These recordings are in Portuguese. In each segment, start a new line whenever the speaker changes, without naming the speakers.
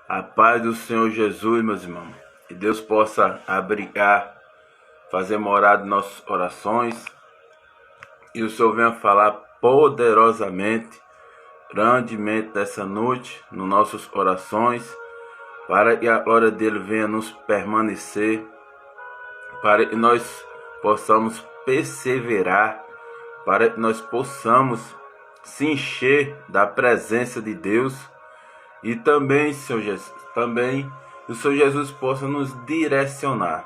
A paz do Senhor Jesus, meus irmãos. Que Deus possa abrigar, fazer morada em nossas orações. E o Senhor venha falar poderosamente, grandemente dessa noite, nas nossas orações, para que a glória dele venha nos permanecer, para que nós possamos perseverar, para que nós possamos se encher da presença de Deus. E também, Senhor Jesus, o Senhor Jesus possa nos direcionar.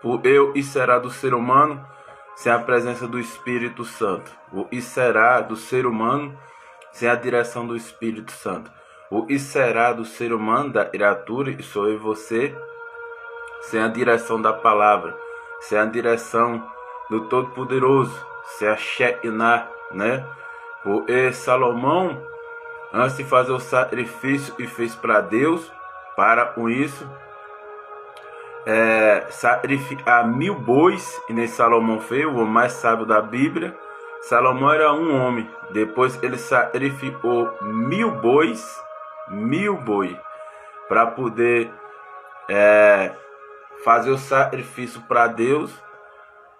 Por eu e será do ser humano sem a presença do Espírito Santo. O e será do ser humano sem a direção do Espírito Santo. O e será do ser humano, da criatura, e sou eu e você, sem a direção da palavra, sem a direção do Todo-Poderoso, sem a Shekinah, né? Porque Salomão, antes de fazer o sacrifício e fez para Deus, para com isso, sacrificar 1000 bois, e nem Salomão fez, o homem mais sábio da Bíblia. Salomão era um homem, depois ele sacrificou 1000 bois, para poder fazer o sacrifício para Deus.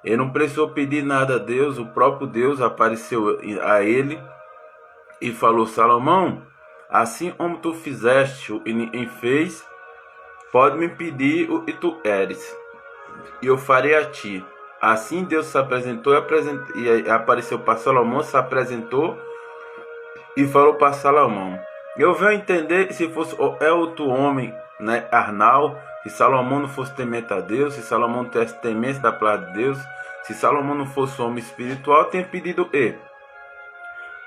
Ele não precisou pedir nada a Deus, o próprio Deus apareceu a ele e falou: Salomão, assim como tu fizeste o que ninguém fez, pode me pedir o que tu queres, e eu farei a ti. Assim Deus se apresentou e apareceu para Salomão, se apresentou e falou para Salomão. Eu venho entender se fosse outro homem, né, carnal, se Salomão não fosse temente a Deus, se Salomão tivesse temência da palavra de Deus, se Salomão não fosse um homem espiritual, tinha pedido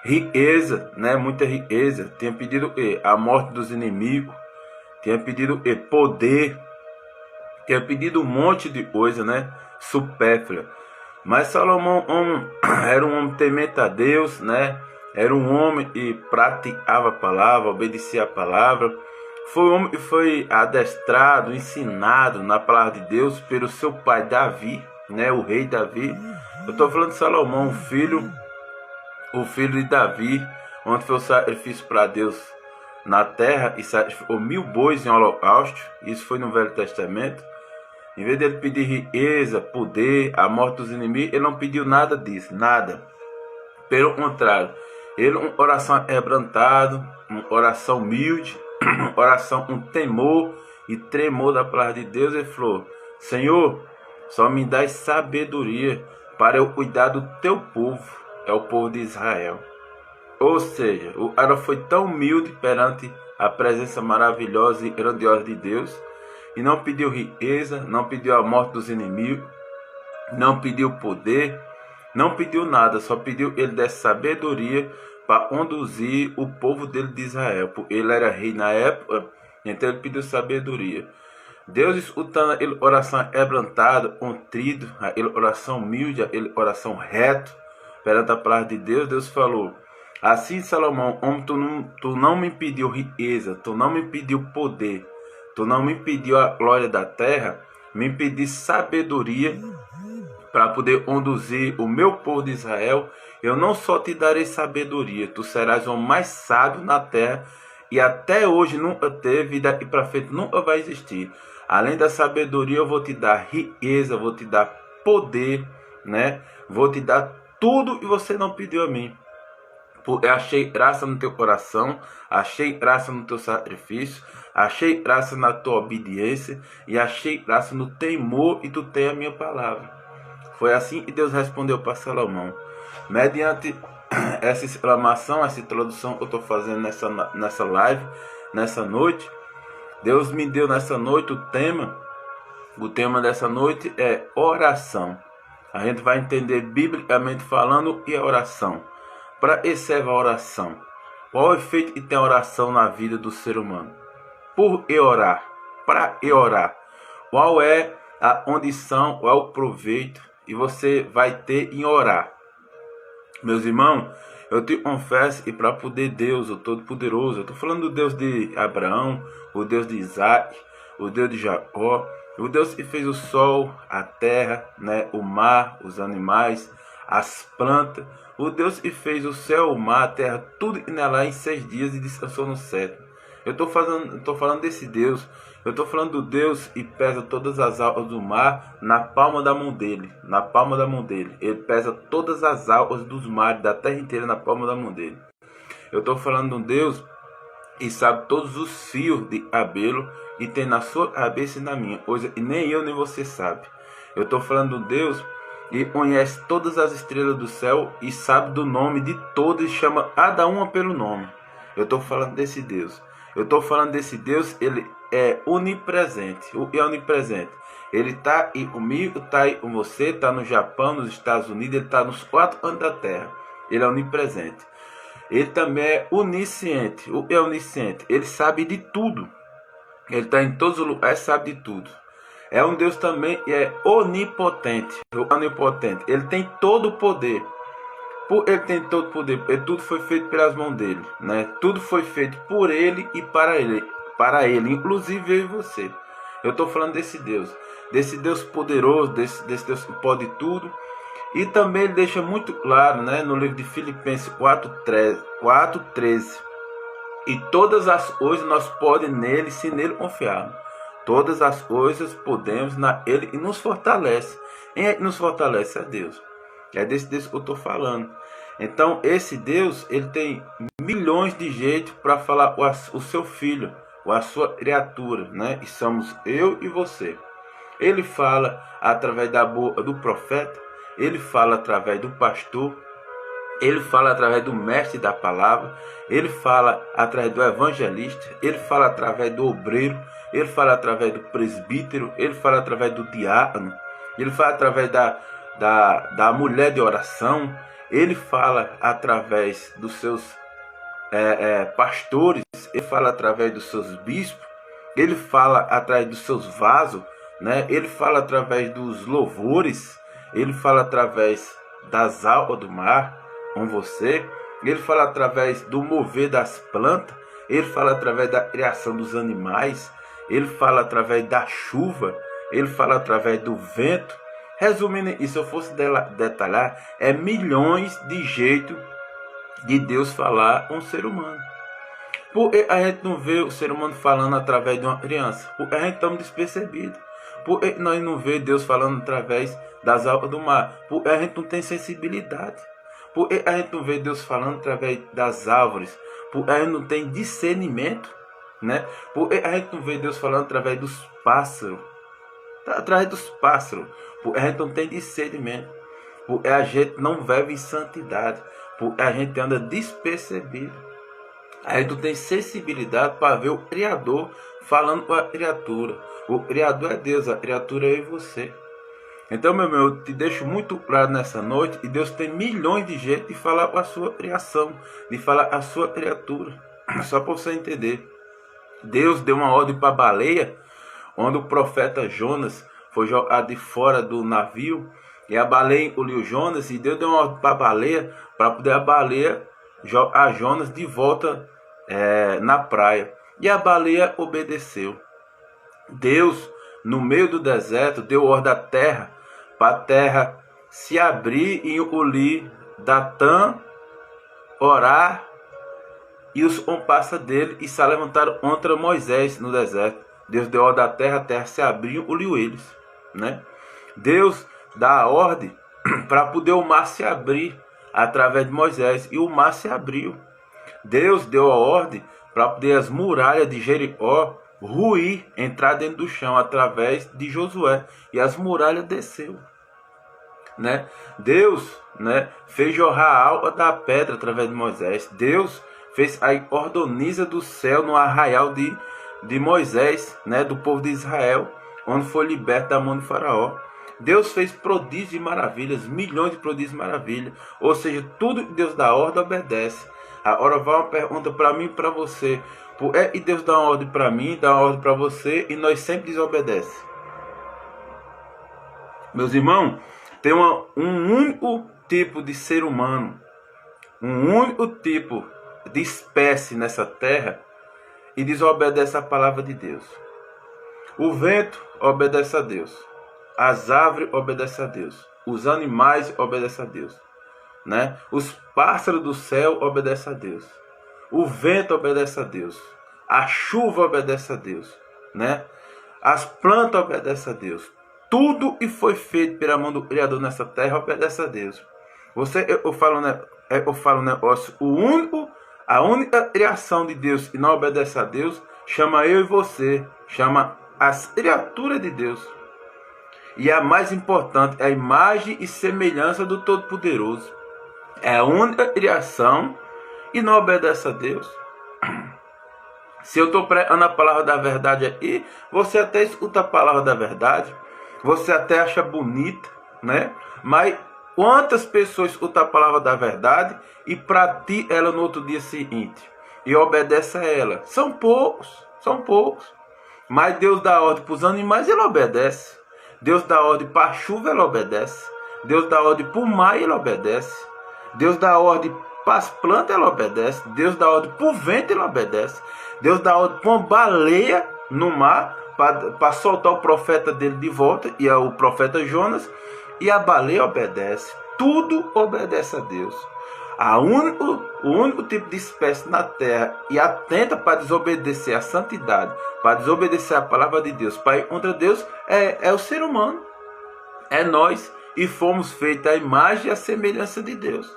riqueza, né? Muita riqueza. Tinha pedido a morte dos inimigos. Tinha pedido poder. Tinha pedido um monte de coisa, né? Supérflua. Mas Salomão era um homem temente a Deus, né? Era um homem que praticava a palavra, obedecia a palavra. Foi um homem que foi adestrado, ensinado na palavra de Deus pelo seu pai Davi, né? O rei Davi. Eu estou falando de Salomão, o filho de Davi, onde foi o sacrifício para Deus na terra, e sacrificou 1000 bois em holocausto. Isso foi no Velho Testamento. Em vez dele pedir riqueza, poder, a morte dos inimigos, ele não pediu nada disso, nada. Pelo contrário, ele um coração quebrantado, um coração humilde, um coração com temor e tremor da palavra de Deus. Ele falou: Senhor, só me dá sabedoria para eu cuidar do teu povo, é o povo de Israel. Ou seja, o cara foi tão humilde perante a presença maravilhosa e grandiosa de Deus, e não pediu riqueza, não pediu a morte dos inimigos, não pediu poder, não pediu nada, só pediu ele desse sabedoria para conduzir o povo dele de Israel, porque ele era rei na época, então ele pediu sabedoria. Deus, escutando aquele oração quebrantado, contrido, aquele oração humilde, aquele oração reto perante a palavra de Deus, Deus falou: assim, Salomão, homem, tu não me pediu riqueza, tu não me pediu poder, tu não me pediu a glória da terra, me pedi sabedoria para poder conduzir o meu povo de Israel. Eu não só te darei sabedoria, tu serás o homem mais sábio na terra, e até hoje nunca teve, e daqui para frente nunca vai existir. Além da sabedoria, eu vou te dar riqueza, vou te dar poder, né? Vou te dar tudo que você não pediu a mim. Porque achei graça no teu coração, achei graça no teu sacrifício, achei graça na tua obediência, e achei graça no temor que tu tem a minha palavra. Foi assim que Deus respondeu para Salomão. Mediante essa exclamação, essa introdução que eu estou fazendo nessa live, nessa noite, Deus me deu nessa noite o tema dessa noite é oração. A gente vai entender biblicamente falando o que é oração. Para que serve a oração? Qual o efeito que tem a oração na vida do ser humano? Por que orar? Para que orar? Qual é a condição, qual é o proveito que você vai ter em orar? Meus irmãos, eu te confesso que para poder Deus, o Todo-Poderoso, eu estou falando do Deus de Abraão, o Deus de Isaac, o Deus de Jacó, o Deus que fez o sol, a terra, né, o mar, os animais, as plantas, o Deus que fez o céu, o mar, a terra, tudo que nela em 6 dias e descansou no sétimo. Eu estou falando desse Deus. Eu estou falando do Deus e pesa todas as águas do mar na palma da mão dele. Na palma da mão dele. Ele pesa todas as águas dos mares da terra inteira na palma da mão dele. Eu estou falando de um Deus e sabe todos os fios de cabelo e tem na sua cabeça e na minha, coisa e nem eu nem você sabe. Eu estou falando de Deus e conhece todas as estrelas do céu e sabe do nome de todas e chama cada uma pelo nome. Eu estou falando desse Deus. Eu estou falando desse Deus, ele é onipresente. O que é onipresente? Ele está aí comigo, está aí com você, está no Japão, nos Estados Unidos, ele está nos 4 cantos da terra. Ele é onipresente. Ele também é onisciente. O que é onisciente? Ele sabe de tudo. Ele está em todos os lugares, sabe de tudo. É um Deus também que é onipotente. Onipotente. Ele tem todo o poder. Ele tem todo o poder. Tudo foi feito pelas mãos dele, né? Tudo foi feito por ele e para ele, inclusive eu e você. Eu estou falando desse Deus poderoso, desse Deus que pode tudo. E também ele deixa muito claro, né, no livro de Filipenses 4:13. E todas as coisas nós podemos nele, se nele confiarmos. Todas as coisas podemos nele e nos fortalece. Quem nos fortalece? É Deus. É desse Deus que eu estou falando. Então esse Deus, ele tem milhões de jeitos para falar com o seu filho, com a sua criatura, né? E somos eu e você. Ele fala através da boca do profeta. Ele fala através do pastor, ele fala através do mestre da palavra, ele fala através do evangelista, ele fala através do obreiro, ele fala através do presbítero, ele fala através do diácono, ele fala através da mulher de oração, ele fala através dos seus pastores, ele fala através dos seus bispos, ele fala através dos seus vasos, né? Ele fala através dos louvores. Ele fala através das águas do mar com você. Ele fala através do mover das plantas. Ele fala através da criação dos animais. Ele fala através da chuva. Ele fala através do vento. Resumindo, e se eu fosse detalhar, é milhões de jeitos de Deus falar com o ser humano. Porque a gente não vê o ser humano falando através de uma criança? Porque a gente está despercebido. Porque nós não vê Deus falando através das águas do mar? Porque a gente não tem sensibilidade. Porque a gente não vê Deus falando através das árvores? Porque a gente não tem discernimento, né? Porque a gente não vê Deus falando através dos pássaros? Através dos pássaros. Porque a gente não tem discernimento. Porque a gente não vive em santidade. Porque a gente anda despercebido. A gente não tem sensibilidade para ver o Criador falando com a criatura. O Criador é Deus, a criatura é você. Então, meu irmão, eu te deixo muito claro nessa noite. E Deus tem milhões de jeitos de falar com a sua criação, de falar com a sua criatura. Só para você entender. Deus deu uma ordem para a baleia, onde o profeta Jonas foi jogado de fora do navio. E a baleia engoliu Jonas. E Deus deu uma ordem para a baleia, para poder a baleia jogar Jonas de volta na praia. E a baleia obedeceu. Deus, no meio do deserto, deu ordem à terra, para a terra se abrir e engolir Datã, Orar e os comparsas dele, e se levantaram contra Moisés no deserto. Deus deu ordem à terra, a terra se abriu e engoliu eles, né? Deus dá a ordem para poder o mar se abrir através de Moisés, e o mar se abriu. Deus deu a ordem para poder as muralhas de Jericó ruir, entrar dentro do chão através de Josué, e as muralhas desceu, né? Deus, né, fez jorrar a água da pedra através de Moisés. Deus fez a cordoniza do céu no arraial de Moisés, né, do povo de Israel, onde foi liberto da mão de Faraó. Deus fez prodígios e maravilhas, milhões de prodígios e maravilhas. Ou seja, tudo que Deus dá ordem, obedece. Agora vai uma pergunta para mim e para você. E Deus dá uma ordem para mim, dá uma ordem para você, e nós sempre desobedecemos. Meus irmãos, tem um único tipo de ser humano, um único tipo de espécie nessa terra, e desobedece a palavra de Deus. O vento obedece a Deus. As árvores obedecem a Deus. Os animais obedecem a Deus, né? Os pássaros do céu obedecem a Deus. O vento obedece a Deus. A chuva obedece a Deus, né? As plantas obedecem a Deus. Tudo que foi feito pela mão do Criador nessa terra obedece a Deus. Eu falo um negócio, a única criação de Deus que não obedece a Deus, chama eu e você, chama as criaturas de Deus. E a mais importante é a imagem e semelhança do Todo-Poderoso. É a única criação e não obedece a Deus. Se eu estou pregando a palavra da verdade aqui, você até escuta a palavra da verdade, você até acha bonita, né? Mas quantas pessoas escutam a palavra da verdade e praticam ela no outro dia seguinte e obedecem a ela? São poucos, são poucos. Mas Deus dá ordem para os animais, ele obedece. Deus dá ordem para a chuva, ele obedece. Deus dá ordem para o mar, ele obedece. Deus dá ordem para as plantas, ele obedece. Deus dá ordem para o vento, ele obedece. Deus dá ordem para uma baleia no mar, para soltar o profeta dele de volta, e é o profeta Jonas, e a baleia obedece. Tudo obedece a Deus. O único tipo de espécie na terra e atenta para desobedecer a santidade, para desobedecer a palavra de Deus, para ir contra Deus, é o ser humano. É nós. E fomos feitos à imagem e à semelhança de Deus.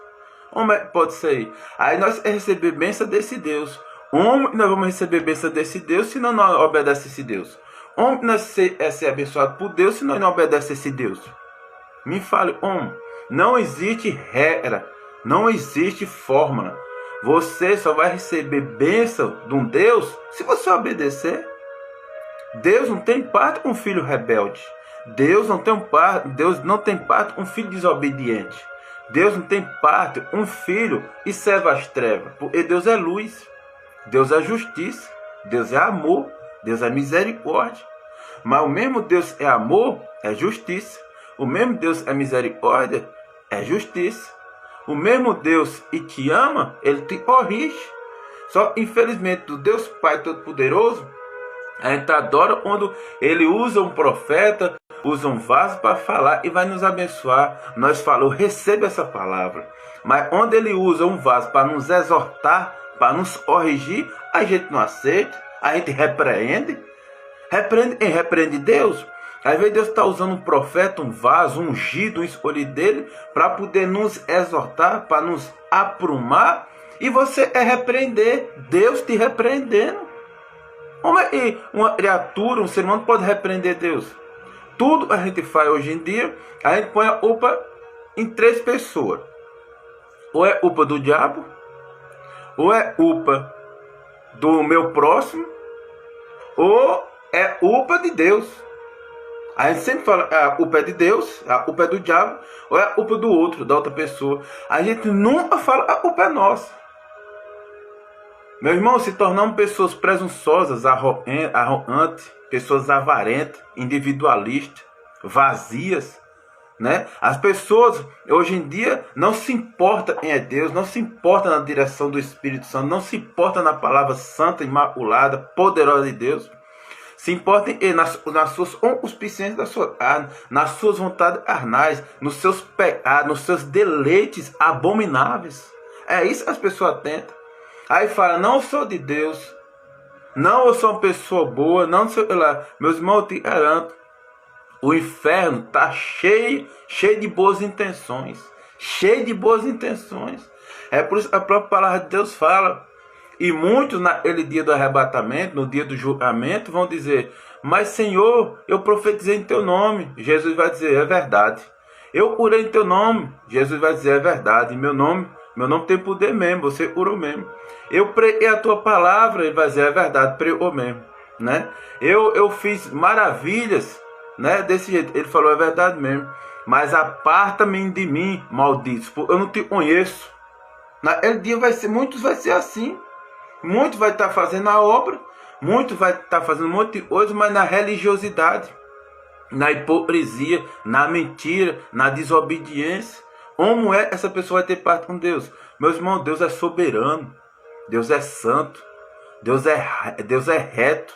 Como é que pode ser? Aí nós receber bênção desse Deus. Como nós vamos receber bênção desse Deus se não obedecemos esse Deus? Como nós ser abençoado por Deus se nós não obedecemos esse Deus? Me fale, como? Não existe regra, não existe fórmula. Você só vai receber bênção de um Deus se você obedecer. Deus não tem parte com um filho rebelde. Deus não tem parte com um filho desobediente. Deus não tem parte com um filho e serve às trevas. Porque Deus é luz. Deus é justiça. Deus é amor. Deus é misericórdia. Mas o mesmo Deus é amor, é justiça. O mesmo Deus é misericórdia, é justiça. O mesmo Deus que te ama, ele te corrige. Só, infelizmente, do Deus Pai Todo-Poderoso, a gente adora quando ele usa um profeta, usa um vaso para falar e vai nos abençoar. Nós falamos, receba essa palavra. Mas onde ele usa um vaso para nos exortar, para nos corrigir, a gente não aceita, a gente repreende. Repreende Deus. Às vezes Deus está usando um profeta, um vaso, um ungido, um escolhido dele, para poder nos exortar, para nos aprumar, e você é repreender, Deus te repreendendo. Como é que uma criatura, um ser humano pode repreender Deus? Tudo a gente faz hoje em dia, a gente põe a culpa em 3 pessoas. Ou é culpa do diabo, ou é culpa do meu próximo, ou é culpa de Deus. A gente sempre fala, a culpa é de Deus, a culpa é do diabo, ou é a culpa do outro, da outra pessoa. A gente nunca fala, a culpa é nossa. Meu irmão, se tornamos pessoas presunçosas, arrogantes, pessoas avarentas, individualistas, vazias, né? As pessoas hoje em dia não se importam em Deus, não se importam na direção do Espírito Santo, não se importam na palavra santa, imaculada, poderosa de Deus. Se importam nas suas concupiscências da sua carne, nas suas vontades carnais, nos seus pecados, nos seus deleites abomináveis. É isso que as pessoas tentam. Aí fala, não sou de Deus, não, eu sou uma pessoa boa, não sei lá. Meus irmãos, eu te garanto, o inferno está cheio de boas intenções, cheio de boas intenções. É por isso que a própria palavra de Deus fala. E muitos naquele dia do arrebatamento, no dia do julgamento, vão dizer, mas Senhor, eu profetizei em teu nome. Jesus vai dizer, é verdade. Eu curei em teu nome. Jesus vai dizer, é verdade. Meu nome tem poder mesmo, você curou mesmo. Eu preguei a tua palavra, ele vai dizer, é verdade, pregou mesmo, né? Eu fiz maravilhas, né? Desse jeito, ele falou, é verdade mesmo. Mas aparta-me de mim, malditos, porque eu não te conheço. Naquele dia muitos vai ser assim. Muitos vai estar fazendo a obra, muitos vai estar fazendo um monte de coisa, mas na religiosidade, na hipocrisia, na mentira, na desobediência. Como é que essa pessoa vai ter parte com Deus? Meus irmãos, Deus é soberano, Deus é santo, Deus é reto,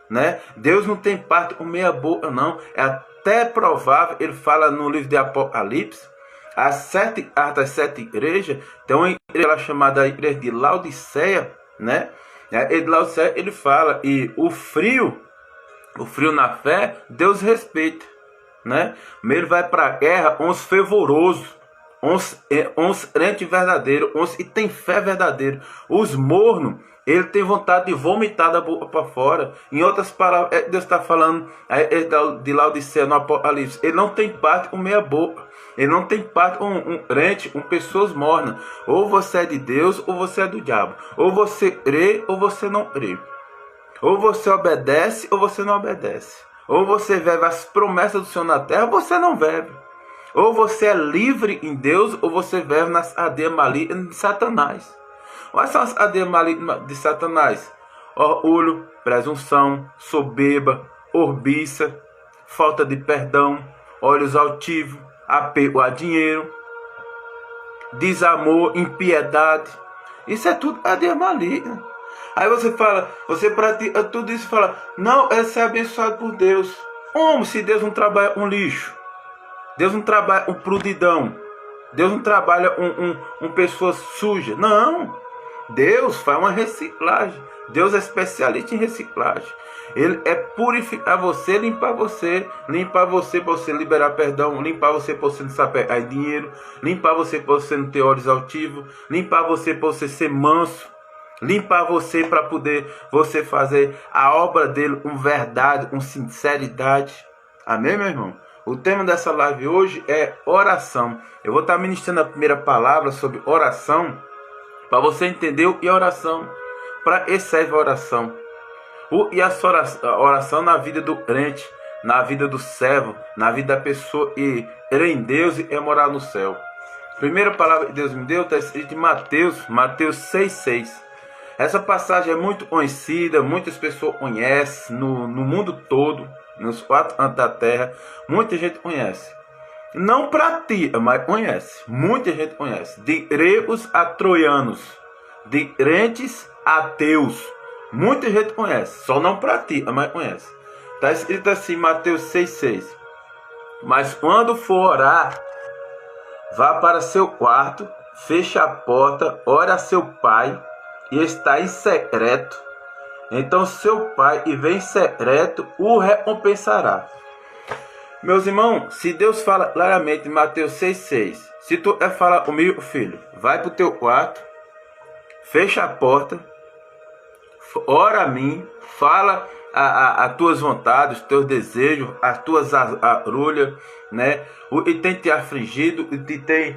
né? Deus não tem parte com meia boca, não. É até provável, ele fala no livro de Apocalipse, as 7 cartas, as 7 igrejas, tem uma igreja chamada Igreja de Laodiceia, né? E de Laodiceia ele fala, e o frio na fé, Deus respeita, né? Ele vai para a guerra, uns fervorosos, uns crente verdadeiro, uns que tem fé verdadeira. Os mornos, ele tem vontade de vomitar da boca para fora. Em outras palavras, Deus está falando de Laodiceia no Apocalipse. Ele não tem parte com meia boca. Ele não tem parte com um crente, com pessoas mornas. Ou você é de Deus, ou você é do diabo. Ou você crê, ou você não crê. Ou você obedece, ou você não obedece. Ou você vive as promessas do Senhor na terra, ou você não vive. Ou você é livre em Deus, ou você vive nas cadeias malignas de Satanás. Quais são as cadeias malignas de Satanás? Orgulho, presunção, soberba, orbiça, falta de perdão, olhos altivos, apego a dinheiro, desamor, impiedade. Isso é tudo cadeia maligna. Aí você fala, você pratica tudo isso e fala, não, esse é abençoado por Deus. Como se Deus não trabalha um lixo? Deus não trabalha um prudidão. Deus não trabalha um pessoa suja. Não. Deus faz uma reciclagem. Deus é especialista em reciclagem. Ele é purificar você, limpar você para você liberar perdão, limpar você para você não saber aí dinheiro, limpar você para você não ter olhos altivos, limpar você para você ser manso, limpar você para poder você fazer a obra dele com verdade, com sinceridade. Amém, meu irmão? O tema dessa live hoje é oração. Eu vou estar ministrando a primeira palavra sobre oração, para você entender o que é oração, para que serve a oração. E a oração na vida do crente, na vida do servo, na vida da pessoa que crê em Deus e é morar no céu. Primeira palavra que Deus me deu está escrito em Mateus 6,6. Essa passagem é muito conhecida, muitas pessoas conhecem no mundo todo, nos 4 cantos da terra, muita gente conhece. Não pratica, mas conhece. Muita gente conhece. De gregos a troianos, de crentes a ateus, muita gente conhece. Só não pratica, mas conhece. Está escrito assim, Mateus 6,6. Mas quando for orar, vá para seu quarto, feche a porta, ore a seu pai, e está em secreto. Então seu pai, que vem em secreto, o recompensará. Meus irmãos, se Deus fala claramente em Mateus 6,6, se tu quer falar comigo, filho, vai para o teu quarto, fecha a porta, ora a mim, fala as tuas vontades, os teus desejos, as tuas arulhas, né? O que tem te afligido, o que tem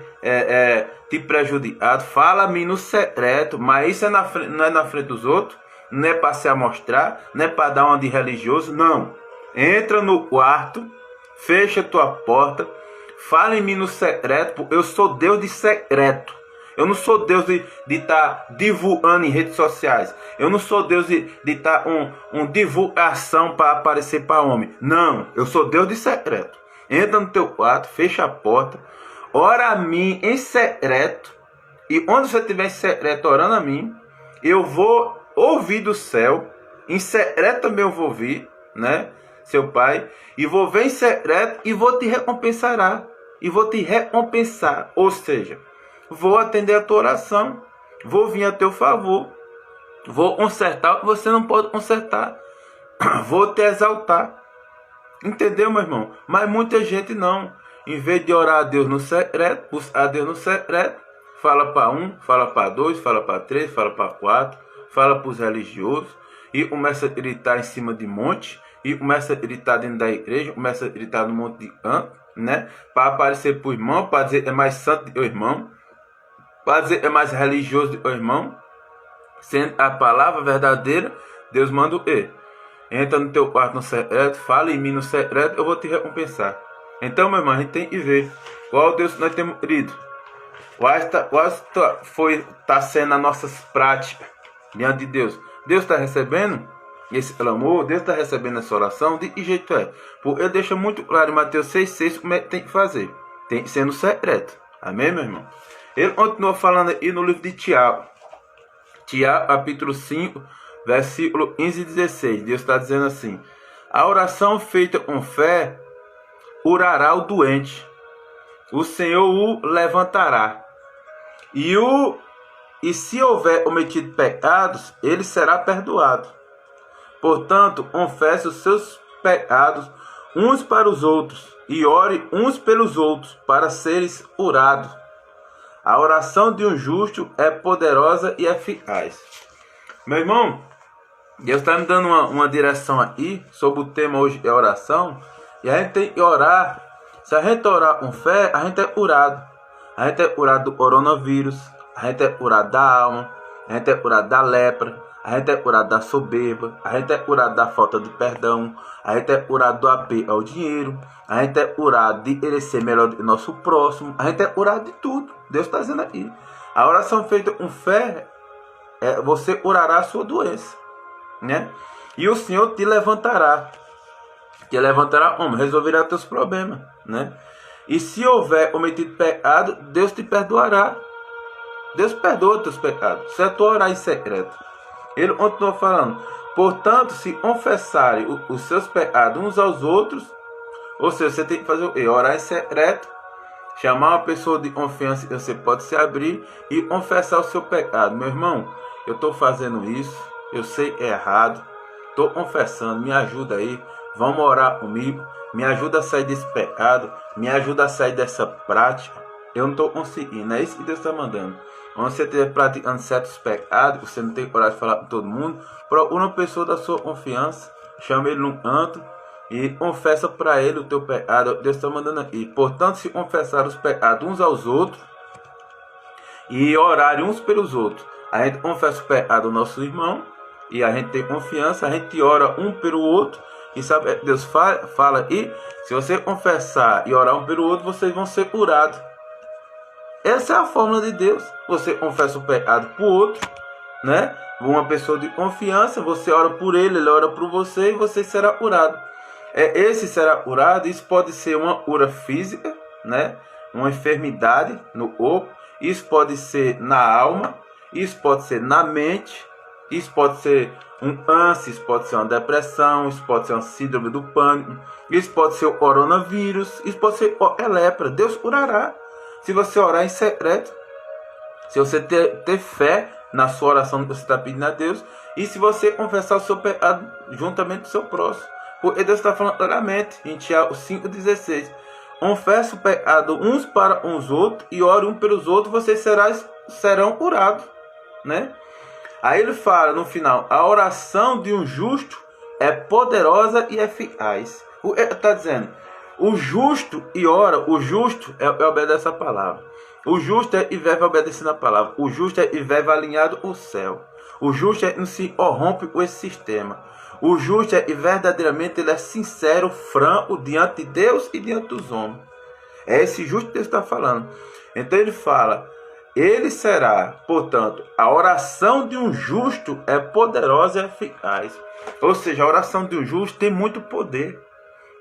te prejudicado, fala a mim no secreto, mas isso não é na frente dos outros, não é para se amostrar, não é para dar uma de religioso, não. Entra no quarto, fecha a tua porta, fala em mim no secreto, porque eu sou Deus de secreto. Eu não sou Deus de estar divulgando em redes sociais. Eu não sou Deus de estar divulgação para aparecer para homem. Não, eu sou Deus de secreto. Entra no teu quarto, fecha a porta, ora a mim em secreto. E onde você estiver em secreto orando a mim, eu vou ouvir do céu. Em secreto também eu vou ouvir, né? Seu pai, e vou ver em secreto e vou te recompensar. E vou te recompensar. Ou seja, vou atender a tua oração, vou vir a teu favor, vou consertar o que você não pode consertar, vou te exaltar. Entendeu, meu irmão? Mas muita gente não. Em vez de orar a Deus no secreto, buscar a Deus no secreto, fala para um, fala para dois, fala para três, fala para quatro, fala para os religiosos, e começa a gritar em cima de monte, e começa a gritar dentro da igreja, começa a gritar no monte de canto, né? Para aparecer para o irmão, para dizer é mais santo do que o irmão, para dizer é mais religioso do que o irmão. Sendo a palavra verdadeira, Deus manda o quê? Entra no teu quarto no secreto, fala em mim no secreto, eu vou te recompensar. Então, meu irmão, a gente tem que ver qual Deus nós temos querido. Qual está sendo as nossas práticas diante de Deus. Deus está recebendo esse clamor, Deus está recebendo essa oração, de que jeito é? Porque ele deixa muito claro em Mateus 6,6 como é que tem que fazer. Tem que ser no secreto. Amém, meu irmão? Ele continua falando aí no livro de Tiago. Tiago, capítulo 5, versículo 15 e 16. Deus está dizendo assim: a oração feita com fé curará o doente. O Senhor o levantará. E o e se houver cometido pecados, ele será perdoado. Portanto, confesse os seus pecados uns para os outros e ore uns pelos outros para seres curados. A oração de um justo é poderosa e eficaz. Meu irmão, Deus está me dando uma direção aí sobre o tema hoje é oração. E a gente tem que orar. Se a gente orar com fé, a gente é curado. A gente é curado do coronavírus. A gente é curado da alma. A gente é curado da lepra. A gente é curado da soberba. A gente é curado da falta de perdão. A gente é curado do apego ao dinheiro. A gente é curado de querer ser melhor do que o nosso próximo. A gente é curado de tudo. Deus está dizendo aqui. A oração feita com fé, você curará a sua doença, né? E o Senhor te levantará. Te levantará como? Resolverá teus problemas, né? E se houver cometido pecado, Deus te perdoará. Deus perdoa teus pecados. Se tu orar em secreto. Ele continua falando. Portanto, se confessarem os seus pecados uns aos outros, ou seja, você tem que fazer o quê? Orar em secreto, chamar uma pessoa de confiança que você pode se abrir e confessar o seu pecado. Meu irmão, eu estou fazendo isso, eu sei que é errado, estou confessando, me ajuda aí, vamos orar comigo, me ajuda a sair desse pecado, me ajuda a sair dessa prática. Eu não estou conseguindo, é isso que Deus está mandando. Quando você estiver praticando certos pecados, você não tem coragem de falar com todo mundo, procura uma pessoa da sua confiança, chama ele num canto e confessa para ele o teu pecado. Deus está mandando aqui. Portanto, se confessar os pecados uns aos outros e orarem uns pelos outros, a gente confessa o pecado do nosso irmão e a gente tem confiança, a gente ora um pelo outro. E sabe, Deus fala aí, se você confessar e orar um pelo outro, vocês vão ser curados. Essa é a fórmula de Deus. Você confessa o pecado para o outro, né? Uma pessoa de confiança, você ora por ele, ele ora por você e você será curado. Esse será curado, isso pode ser uma cura física, né? Uma enfermidade no corpo, isso pode ser na alma, isso pode ser na mente, isso pode ser um câncer, isso pode ser uma depressão, isso pode ser uma síndrome do pânico, isso pode ser o coronavírus, isso pode ser qualquer lepra. Deus curará. Se você orar em secreto, se você ter fé na sua oração que você está pedindo a Deus, e se você confessar o seu pecado juntamente com o seu próximo. Porque Deus está falando claramente em Tiago 5,16. Confesse o pecado uns para uns outros e ore um pelos outros, vocês serão curados, né? Aí ele fala no final, a oração de um justo é poderosa e eficaz. O que está dizendo? O justo e ora, o justo obedece a palavra. O justo e vive obedecendo a palavra. O justo e vive alinhado ao céu. O justo não se corrompe com esse sistema. O justo e verdadeiramente ele é sincero, franco diante de Deus e diante dos homens. É esse justo que Deus está falando. Então ele fala, ele será, portanto, a oração de um justo é poderosa e eficaz. Ou seja, a oração de um justo tem muito poder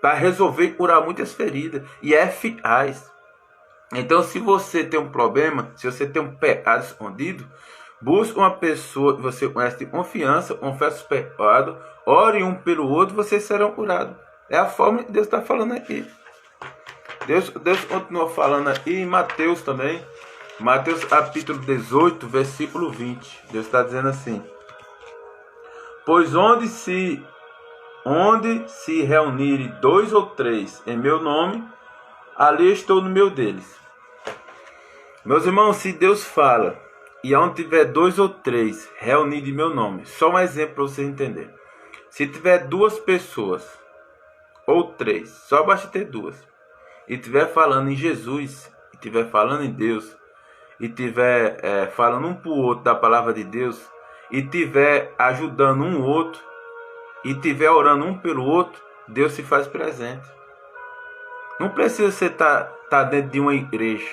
para resolver e curar muitas feridas. E é eficaz. Então, se você tem um problema, se você tem um pecado escondido, busque uma pessoa que você conhece de confiança, confesse o pecado, ore um pelo outro, vocês serão curados. É a forma que Deus está falando aqui. Deus continua falando aqui em Mateus também. Mateus capítulo 18, versículo 20. Deus está dizendo assim. Pois onde se reunirem 2 ou 3 em meu nome, ali estou no meio deles. Meus irmãos, se Deus fala, e onde tiver 2 ou 3 reunidos em meu nome, só um exemplo para vocês entenderem. Se tiver 2 pessoas, ou 3, só basta ter 2, e tiver falando em Jesus, e tiver falando em Deus, e tiver falando um para o outro da palavra de Deus, e tiver ajudando um outro, e tiver orando um pelo outro, Deus se faz presente. Não precisa você estar dentro de uma igreja.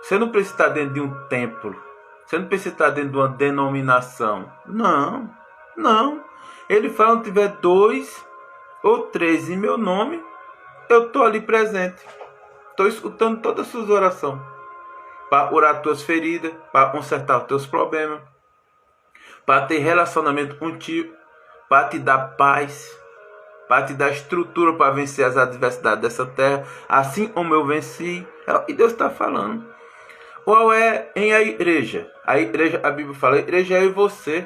Você não precisa estar dentro de um templo. Você não precisa estar dentro de uma denominação. Não. Ele fala, onde tiver 2 ou 3 em meu nome, eu estou ali presente. Estou escutando todas as suas orações. Para curar tuas feridas, para consertar os teus problemas, para ter relacionamento contigo, para te dar paz, para te dar estrutura para vencer as adversidades dessa terra, assim como eu venci. É o que Deus está falando. Qual é em a igreja? A igreja, a Bíblia fala, a igreja é eu e você.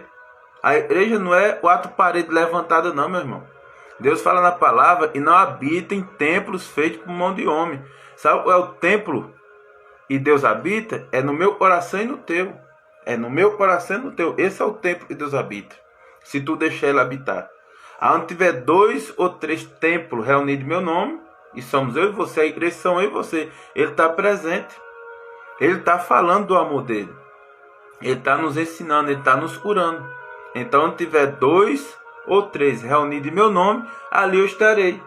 A igreja não é quatro paredes levantadas não, meu irmão. Deus fala na palavra e não habita em templos feitos por mão de homem. Sabe qual é o templo e Deus habita? É no meu coração e no teu. É no meu coração e no teu. Esse é o templo que Deus habita. Se tu deixar ele habitar. Aonde tiver 2 ou 3 templos reunidos em meu nome, e somos eu e você, a igreja são eu e você. Ele está presente. Ele está falando do amor dele. Ele está nos ensinando, ele está nos curando. Então, onde tiver 2 ou 3 reunidos em meu nome, ali eu estarei.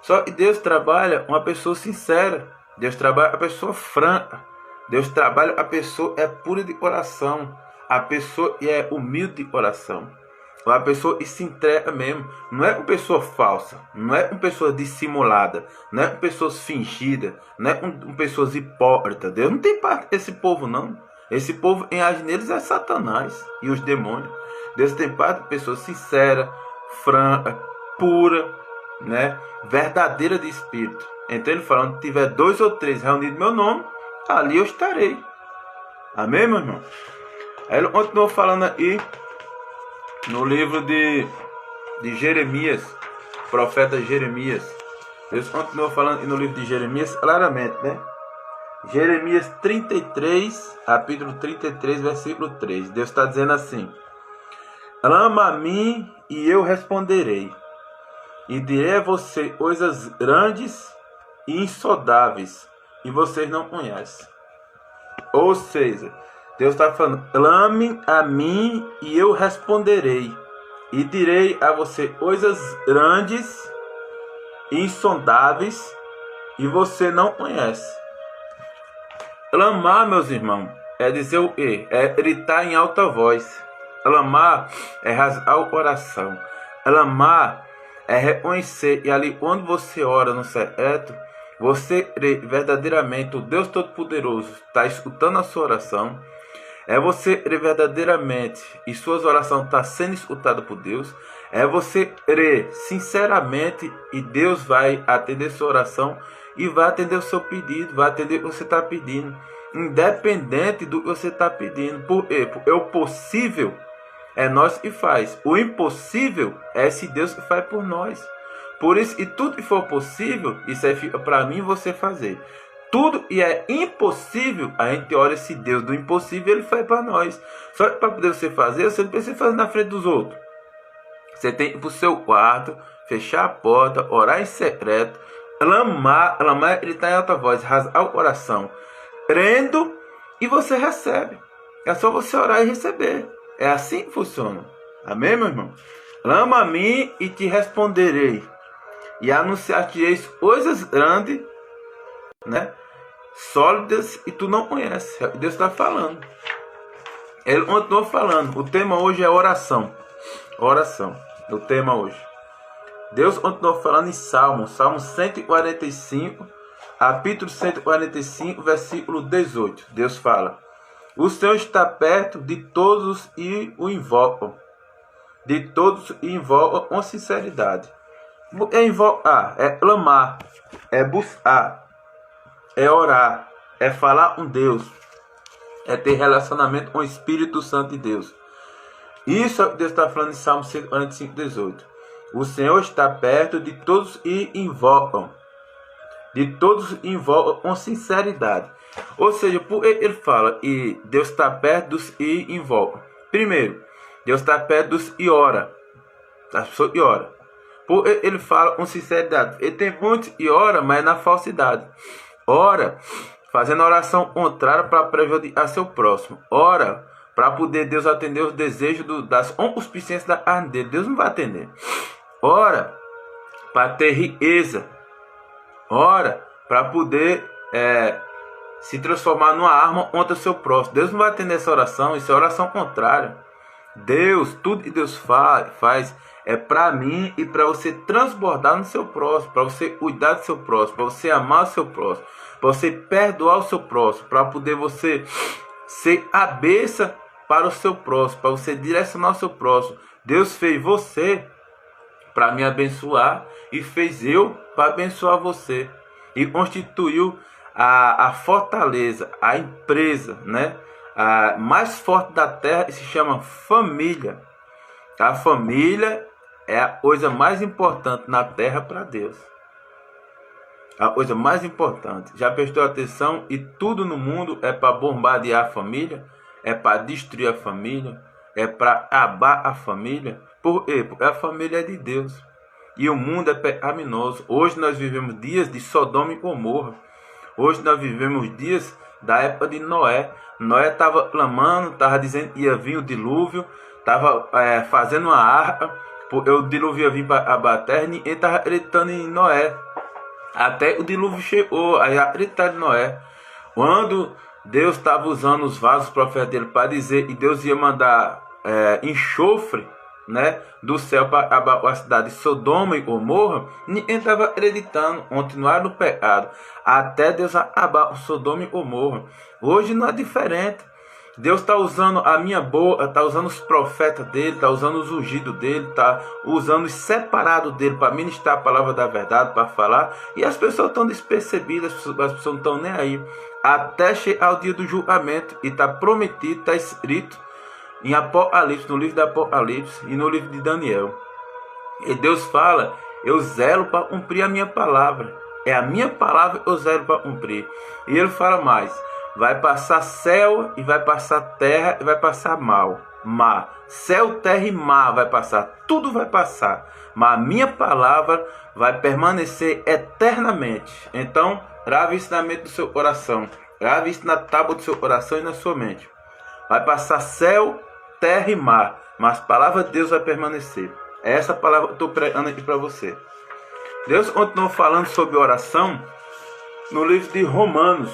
Só que Deus trabalha uma pessoa sincera. Deus trabalha a pessoa franca. Deus trabalha a pessoa é pura de coração. A pessoa é humilde de coração. A pessoa se entrega mesmo. Não é uma pessoa falsa. Não é uma pessoa dissimulada. Não é uma pessoa fingida. Não é uma pessoa hipócrita. Deus não tem parte desse povo, não. Esse povo em age neles é Satanás e os demônios. Deus tem parte de pessoa sincera, franca, pura, né? Verdadeira de espírito. Então ele fala, onde tiver 2 ou 3 reunidos em meu nome, ali eu estarei. Amém, meu irmão? Aí ele continuou falando aí no livro de Jeremias, profeta Jeremias. Deus continua falando no livro de Jeremias claramente, né? Jeremias 33, capítulo 33, versículo 3. Deus está dizendo assim: clama a mim e eu responderei, e direi a você coisas grandes e insondáveis, e vocês não conhecem. Ou seja, Deus está falando, clame a mim e eu responderei, e direi a você coisas grandes e insondáveis, e você não conhece. Clamar, meus irmãos, é dizer o quê? É gritar em alta voz. Clamar é rasgar o coração. Clamar é reconhecer. E ali, quando você ora no secreto, você crê verdadeiramente o Deus Todo-Poderoso está escutando a sua oração. É você crer verdadeiramente e suas orações estão sendo escutadas por Deus. É você crer sinceramente e Deus vai atender sua oração e vai atender o seu pedido, vai atender o que você está pedindo, independente do que você está pedindo. Por quê? Porque o possível é nós que faz. O impossível é esse Deus que faz por nós. Por isso, e tudo que for possível, isso aí fica para mim e você fazer. Tudo e é impossível, a gente ora esse Deus do impossível, ele faz para nós. Só que para poder você fazer, você não precisa fazer na frente dos outros. Você tem que ir para o seu quarto, fechar a porta, orar em secreto, clamar, ele está em alta voz, rasgar o coração, crendo, e você recebe. É só você orar e receber. É assim que funciona. Amém, meu irmão? Clama a mim e te responderei, e anunciar-te-eis coisas grandes, né? Sólidas, e tu não conheces. Deus está falando. Ele continuou falando. O tema hoje é oração. Oração. O tema hoje. Deus continuou falando em Salmo 145, capítulo 145, versículo 18. Deus fala: o Senhor está perto de todos e o invocam. De todos e invocam com sinceridade. É invocar, é clamar, é buscar, é orar, é falar com Deus, é ter relacionamento com o Espírito Santo de Deus. Isso é o que Deus está falando em Salmo 145, 18. O Senhor está perto de todos e invocam. De todos invocam com sinceridade. Ou seja, por ele fala e Deus está perto dos e invocam. Primeiro, Deus está perto dos e ora. Das pessoas que ora. Por ele fala com sinceridade. Ele tem muitos e ora, mas é na falsidade. Ora, fazendo oração contrária para prejudicar seu próximo. Ora, para poder Deus atender os desejos das concupiscências da carne dele. Deus não vai atender. Ora, para ter riqueza. Ora, para poder se transformar numa arma contra o seu próximo. Deus não vai atender essa oração. Isso é oração contrária. Deus, tudo que Deus faz é para mim e para você transbordar no seu próximo, para você cuidar do seu próximo, para você amar o seu próximo, para você perdoar o seu próximo, para poder você ser a bênção para o seu próximo, para você direcionar o seu próximo. Deus fez você para me abençoar e fez eu para abençoar você. E constituiu a fortaleza, a empresa, né? mais forte da terra e se chama família. A família é a coisa mais importante na terra para Deus. A coisa mais importante. Já prestou atenção? E tudo no mundo é para bombardear a família, é para destruir a família, é para acabar a família. Por quê? Porque a família é de Deus. E o mundo é pecaminoso. Hoje nós vivemos dias de Sodoma e Gomorra. Hoje nós vivemos dias da época de Noé. Noé estava clamando, estava dizendo que ia vir o dilúvio, estava fazendo uma arca, porque o dilúvio ia vir para acabar a terra, e ninguém estava acreditando em Noé. Até o dilúvio chegou, aí acreditaram em Noé. Quando Deus estava usando os vasos profetas dele para dizer que Deus ia mandar enxofre, né, do céu para acabar a cidade de Sodoma e Gomorra, ninguém estava acreditando, continuaram no pecado, até Deus acabar o Sodoma e Gomorra. Hoje não é diferente. Deus está usando a minha boca, está usando os profetas dele, está usando os ungidos dele, está usando os separados dele para ministrar a palavra da verdade, para falar. E as pessoas estão despercebidas, as pessoas não estão nem aí. Até chegar o dia do julgamento, e está prometido, está escrito em Apocalipse, no livro do Apocalipse e no livro de Daniel. E Deus fala: eu zelo para cumprir a minha palavra. É a minha palavra que eu zelo para cumprir. E ele fala mais: vai passar céu e vai passar terra e vai passar mar. Céu, terra e mar vai passar. Tudo vai passar. Mas a minha palavra vai permanecer eternamente. Então, grave isso na mente do seu coração. Grave isso na tábua do seu coração e na sua mente. Vai passar céu, terra e mar. Mas a palavra de Deus vai permanecer. É essa palavra que eu estou pregando aqui para você. Deus continuou falando sobre oração no livro de Romanos.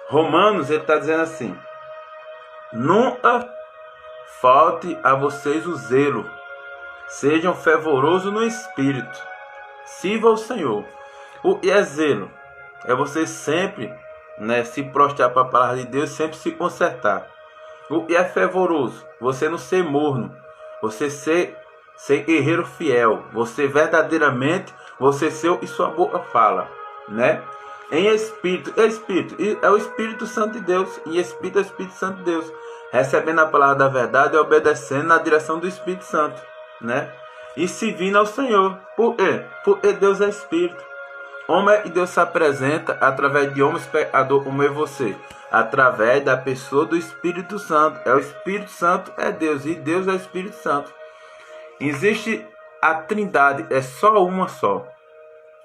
Romanos, ele está dizendo assim: nunca falte a vocês o zelo, sejam fervorosos no espírito, sirva ao Senhor. O que é zelo? É você sempre, se prostrar para a palavra de Deus, sempre se consertar. O que é fervoroso? Você não ser morno, você ser guerreiro fiel, você verdadeiramente, você ser o que sua boca fala, né? Em espírito, é o Espírito Santo de Deus, e espírito é o Espírito Santo de Deus, recebendo a palavra da verdade e obedecendo na direção do Espírito Santo, né? E servindo ao Senhor. Por quê? Porque Deus é Espírito. Homem e Deus se apresenta através de homens pecadores como eu e você, através da pessoa do Espírito Santo. É o Espírito Santo, é Deus, e Deus é o Espírito Santo. Existe a Trindade, é só uma só.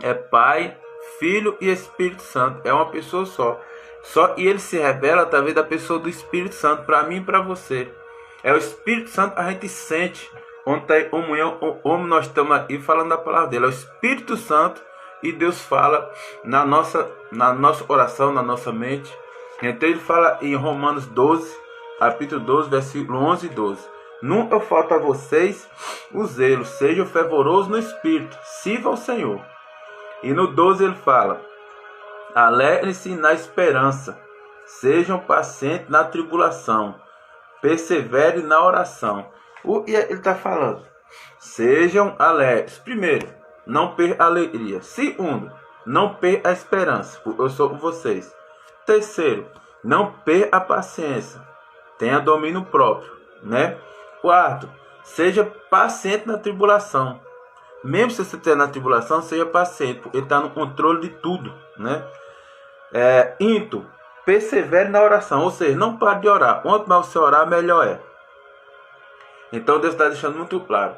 É Pai, Filho e Espírito Santo. É uma pessoa só. Só que ele se revela através da pessoa do Espírito Santo, para mim e para você. É o Espírito Santo que a gente sente onde está em comunhão, como nós estamos aqui falando da palavra dele. É o Espírito Santo, e Deus fala na nossa oração, na nossa mente. Então ele fala em Romanos 12, capítulo 12, versículo 11 e 12. Nunca falta a vocês o zelo, sejam fervorosos no Espírito, sirvam ao Senhor. E no 12 ele fala: alegrem-se na esperança, sejam pacientes na tribulação, perseverem na oração. O que ele está falando? Sejam alegres. Primeiro, não perca a alegria. Segundo, não perca a esperança, porque eu sou com vocês. Terceiro, não perca a paciência, tenha domínio próprio, né? Quarto, seja paciente na tribulação. Mesmo se você estiver na tribulação, seja paciente, porque ele está no controle de tudo, né? Quinto, persevere na oração, ou seja, não pare de orar. Quanto mais você orar, melhor é. Então Deus está deixando muito claro.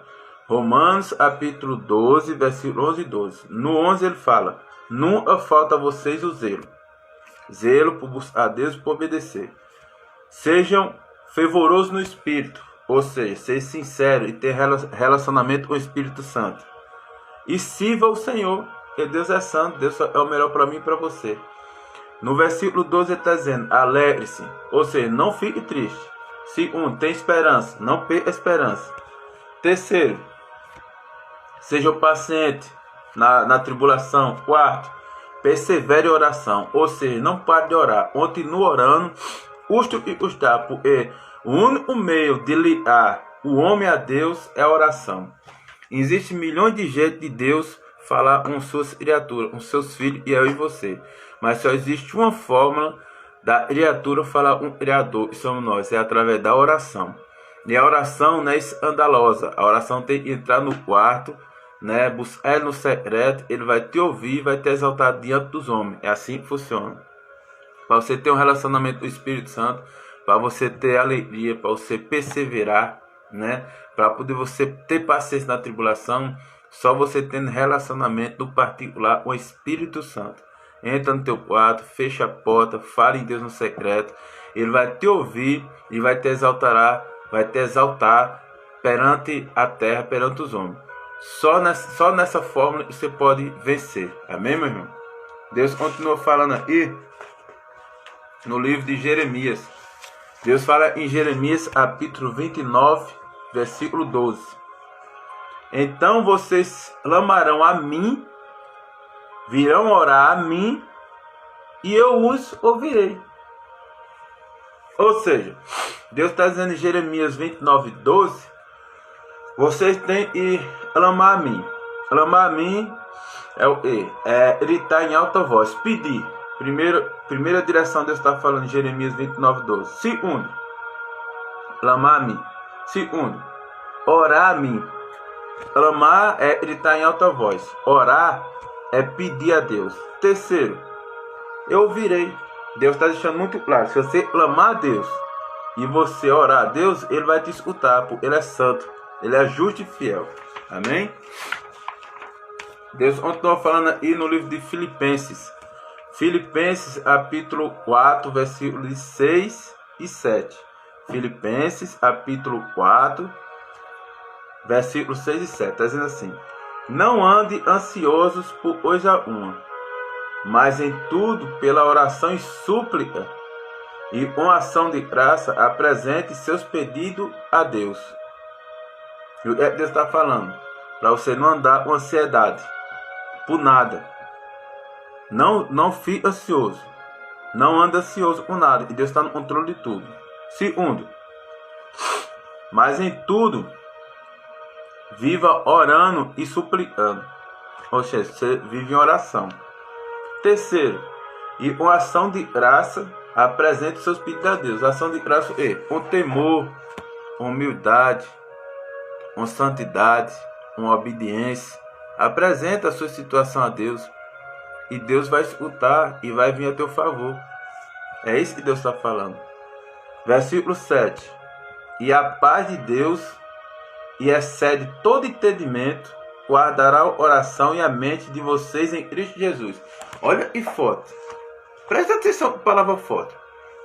Romanos capítulo 12, versículo 11 e 12. No 11 ele fala: nunca falta a vocês o zelo. Zelo por buscar a Deus e por obedecer. Sejam fervorosos no Espírito, ou seja, ser sincero e ter relacionamento com o Espírito Santo. E sirva ao Senhor, porque Deus é santo, Deus é o melhor para mim e para você. No versículo 12 ele está dizendo: alegre-se, ou seja, não fique triste. Segundo, tem esperança, não perca a esperança. Terceiro, seja paciente na tribulação. Quarto, persevere em oração, ou seja, não pare de orar, continue orando, custe o que custar, porque o único meio de ligar o homem a Deus é a oração. Existem milhões de jeitos de Deus falar com suas criaturas, com seus filhos e eu e você. Mas só existe uma fórmula da criatura fala um Criador, e somos nós, é através da oração. E a oração não é escandalosa, a oração tem que entrar no quarto, né, buscar no secreto, ele vai te ouvir, vai te exaltar diante dos homens. É assim que funciona. Para você ter um relacionamento com o Espírito Santo, para você ter alegria, para você perseverar, né, para poder você ter paciência na tribulação, só você tendo relacionamento no particular com o Espírito Santo. Entra no teu quarto, fecha a porta, fala em Deus no secreto, ele vai te ouvir e vai te exaltar perante a terra, perante os homens. Só nessa fórmula você pode vencer. Amém, meu irmão? Deus continua falando aí no livro de Jeremias. Deus fala em Jeremias capítulo 29, versículo 12. Então vocês clamarão a mim, virão orar a mim, e eu os ouvirei. Ou seja, Deus está dizendo em Jeremias 29, 12, vocês têm que clamar a mim. Clamar a mim é o quê? É gritar em alta voz, pedir. Primeira direção, Deus está falando em Jeremias 29, 12. Segundo, clamar a mim. Segundo, orar a mim. Clamar é gritar em alta voz. Orar é pedir a Deus. Terceiro, eu ouvirei. Deus está deixando muito claro. Se você clamar a Deus e você orar a Deus, Ele vai te escutar, porque Ele é santo. Ele é justo e fiel. Amém? Deus continua falando aí no livro de Filipenses. Filipenses, capítulo 4, versículos 6 e 7. Filipenses, capítulo 4, versículos 6 e 7. Está dizendo assim: não ande ansiosos por coisa alguma, mas em tudo, pela oração e súplica, e com ação de graça, apresente seus pedidos a Deus. E o que Deus está falando? Para você não andar com ansiedade por nada. Não fique ansioso. Não ande ansioso por nada. E Deus está no controle de tudo. Segundo, mas em tudo, viva orando e suplicando. Ou seja, você vive em oração. Terceiro, e com ação de graça, apresente seus pedidos a Deus. Ação de graça é com temor, com humildade, com santidade, com obediência. Apresenta a sua situação a Deus. E Deus vai escutar e vai vir a teu favor. É isso que Deus está falando. Versículo 7. E a paz de Deus, e excede todo entendimento, guardará a oração e a mente de vocês em Cristo Jesus. Olha que foto. Presta atenção com a palavra foto.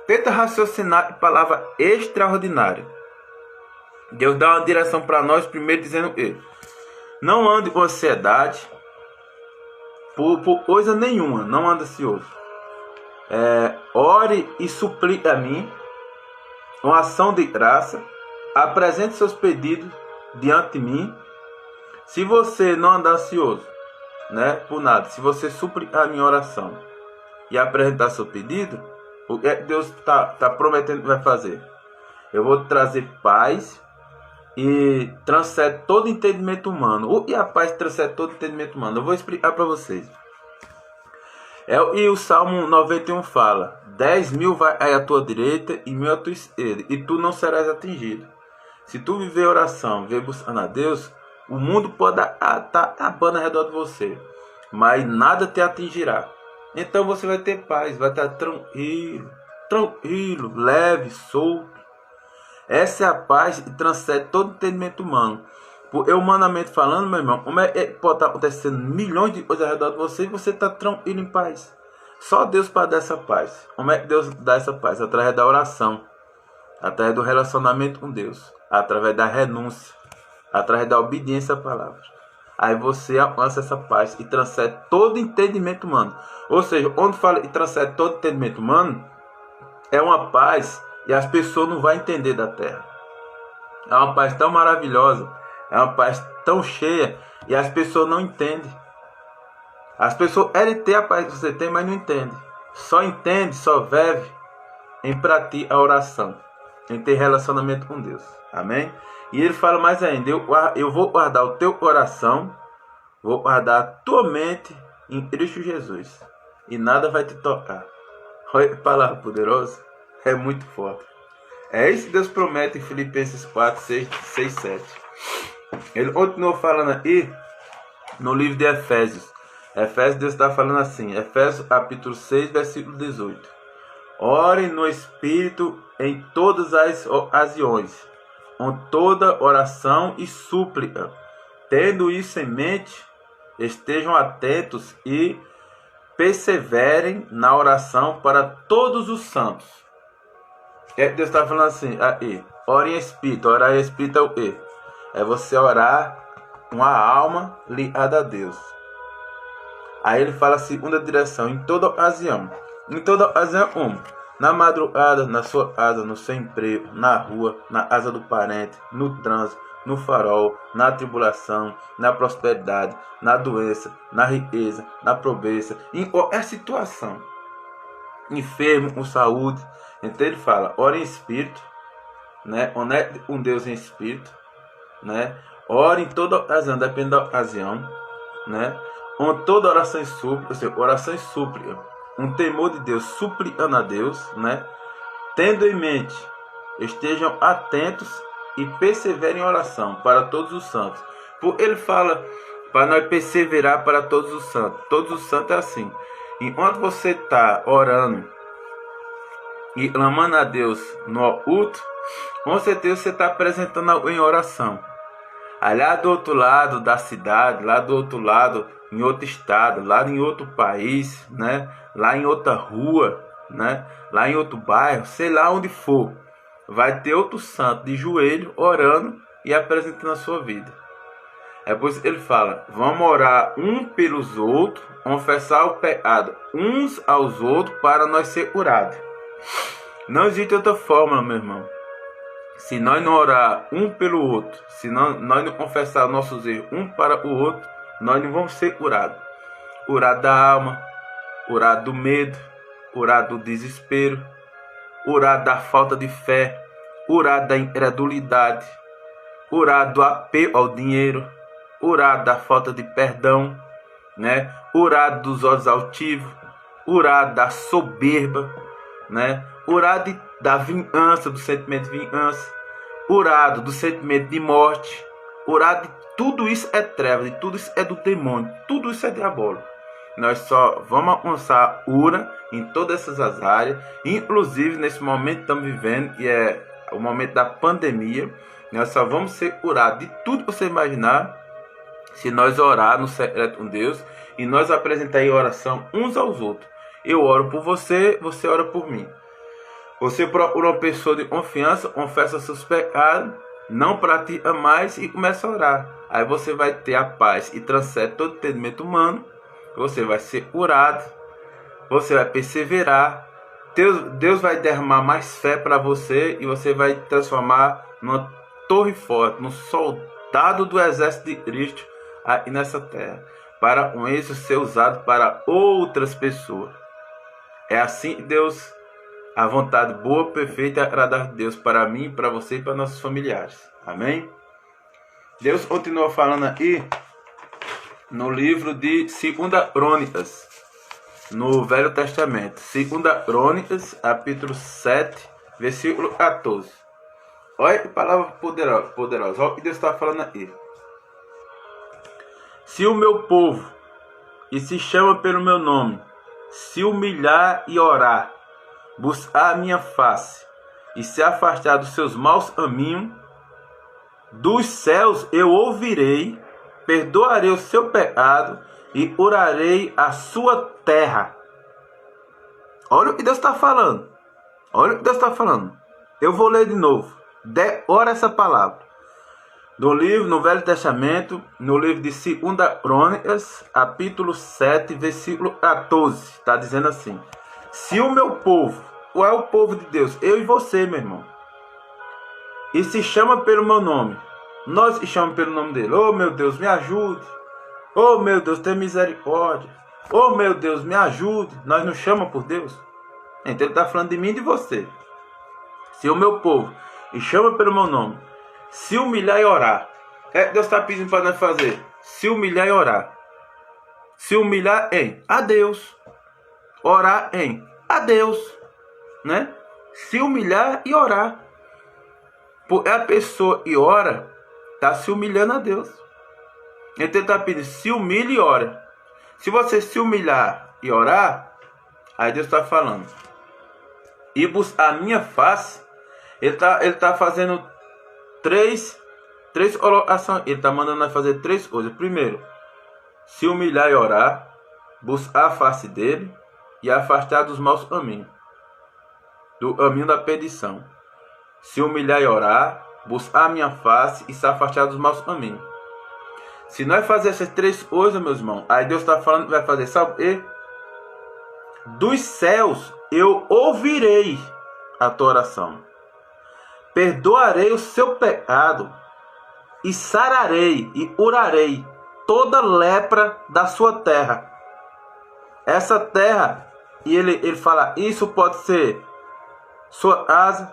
Tenta raciocinar em palavra extraordinária. Deus dá uma direção para nós, primeiro dizendo que não ande com ansiedade por coisa nenhuma, não ande ansioso. Ore e suplique a mim, com ação de graça, apresente seus pedidos diante de mim. Se você não andar ansioso, né, por nada, se você suplicar a minha oração e apresentar seu pedido, o que Deus está prometendo que vai fazer? Eu vou trazer paz e transcende todo entendimento humano. E a paz transcende todo entendimento humano. Eu vou explicar para vocês. E o Salmo 91 fala: 10.000 vai à tua direita e 1.000 à tua esquerda, e tu não serás atingido. Se tu viver oração, viver buscando a Deus, o mundo pode estar acabando ao redor de você, mas nada te atingirá. Então você vai ter paz, vai estar tranquilo, leve, solto. Essa é a paz que transcende todo entendimento humano. Porque humanamente falando, meu irmão, como é que pode estar acontecendo milhões de coisas ao redor de você e você está tranquilo em paz? Só Deus pode dar essa paz. Como é que Deus dá essa paz? Através da oração, através do relacionamento com Deus, através da renúncia, através da obediência à palavra. Aí você alcança essa paz e transcende todo entendimento humano. Ou seja, onde fala e transcende todo entendimento humano, é uma paz e as pessoas não vão entender da terra. É uma paz tão maravilhosa, é uma paz tão cheia, e as pessoas não entendem. As pessoas querem ter a paz que você tem, mas não entendem. Só entende, só vive em praticar a oração, em ter relacionamento com Deus. Amém? E ele fala mais ainda: eu vou guardar o teu coração, vou guardar a tua mente em Cristo Jesus, e nada vai te tocar. Olha que palavra poderosa. É muito forte. É isso que Deus promete em Filipenses 4, 6, 7. Ele continuou falando aí no livro de Efésios. Efésios, Deus está falando assim. Efésios capítulo 6, versículo 18. Orem no Espírito em todas as ocasiões, com toda oração e súplica. Tendo isso em mente, estejam atentos e perseverem na oração para todos os santos. Deus está falando assim, aí, ore em Espírito. Orar em Espírito é o quê? É você orar com a alma ligada a Deus. Aí ele fala a segunda direção, em toda ocasião. Em toda ocasião, na madrugada, na sua casa, no seu emprego, na rua, na casa do parente, no trânsito, no farol, na tribulação, na prosperidade, na doença, na riqueza, na pobreza, em qualquer situação. Enfermo, com saúde. Então ele fala, ore em espírito, né? Honre um Deus em espírito, né? Ore em toda ocasião, depende da ocasião, né? Com toda oração e súplica, ou seja, oração e súplica, um temor de Deus, suplicando a Deus, né? Tendo em mente, estejam atentos e perseverem em oração para todos os santos. Porque ele fala para nós perseverar para todos os santos. Todos os santos é assim. Enquanto você está orando e clamando a Deus no oculto, com certeza você está apresentando em oração. Aí lá do outro lado da cidade, lá do outro lado, em outro estado, lá em outro país, né? Lá em outra rua, né? Lá em outro bairro, sei lá onde for, vai ter outro santo de joelho orando e apresentando a sua vida. É por isso que ele fala, vamos orar um pelos outros, confessar o pecado uns aos outros para nós ser curados. Não existe outra forma, meu irmão. Se nós não orar um pelo outro, se nós não confessar nossos erros um para o outro, nós não vamos ser curados. Curado da alma, curado do medo, curado do desespero, curado da falta de fé, curado da incredulidade, curado do apego ao dinheiro, curado da falta de perdão, né? Curado dos olhos altivos, curado da soberba, né? Curado da vingança, do sentimento de vingança, curado do sentimento de morte, curado de tudo isso é treva, de tudo isso é do demônio, tudo isso é diabólico. Nós só vamos alcançar a cura em todas essas áreas, inclusive nesse momento que estamos vivendo, que é o momento da pandemia. Nós só vamos ser curados de tudo que você imaginar se nós orar no secreto com Deus e nós apresentar em oração uns aos outros. Eu oro por você, você ora por mim. Você procura uma pessoa de confiança, confessa seus pecados, não pratica mais e começa a orar. Aí você vai ter a paz e transcende todo entendimento humano. Você vai ser curado, você vai perseverar. Deus vai derramar mais fé para você e você vai transformar numa torre forte, num soldado do exército de Cristo aqui nessa terra, para com isso ser usado para outras pessoas. É assim que Deus, a vontade boa, perfeita e agradável de Deus para mim, para você e para nossos familiares. Amém? Deus continua falando aqui no livro de 2 Crônicas, no Velho Testamento. 2 Crônicas, capítulo 7, versículo 14. Olha que palavra poderosa. Olha o que Deus está falando aqui. Se o meu povo, que se chama pelo meu nome, se humilhar e orar, buscar a minha face e se afastar dos seus maus caminhos, dos céus eu ouvirei, perdoarei o seu pecado e curarei a sua terra. Olha o que Deus está falando. Olha o que Deus está falando. Eu vou ler de novo. Decora essa palavra. No Velho Testamento, no livro de 2 Crônicas, capítulo 7, versículo 14. Está dizendo assim. Se o meu povo, qual é o povo de Deus? Eu e você, meu irmão. E se chama pelo meu nome. Nós que chamamos pelo nome dele. Oh, meu Deus, me ajude. Oh, meu Deus, tenha misericórdia. Oh, meu Deus, me ajude. Nós não chamamos por Deus. Então ele está falando de mim e de você. Se o meu povo, e chama pelo meu nome, se humilhar e orar. Deus está pedindo para nós fazer. Se humilhar e orar. Se humilhar em a Deus. Orar em a Deus, né? Se humilhar e orar. Porque a pessoa e ora, está se humilhando a Deus. Então ele está pedindo, se humilhe e ora. Se você se humilhar e orar, aí Deus está falando. E buscar a minha face, ele tá fazendo três orações. Ele está mandando nós fazer 3 coisas. Primeiro, se humilhar e orar, buscar a face dele e afastar dos maus caminhos, do caminho da perdição. Se humilhar e orar, buscar a minha face e se afastar dos maus caminhos. Se nós fazer essas 3 coisas, meus irmãos, aí Deus está falando que vai fazer, sabe o quê? Dos céus eu ouvirei a tua oração, perdoarei o seu pecado e sararei e curarei toda lepra da sua terra. Essa terra, e ele fala, isso pode ser sua casa,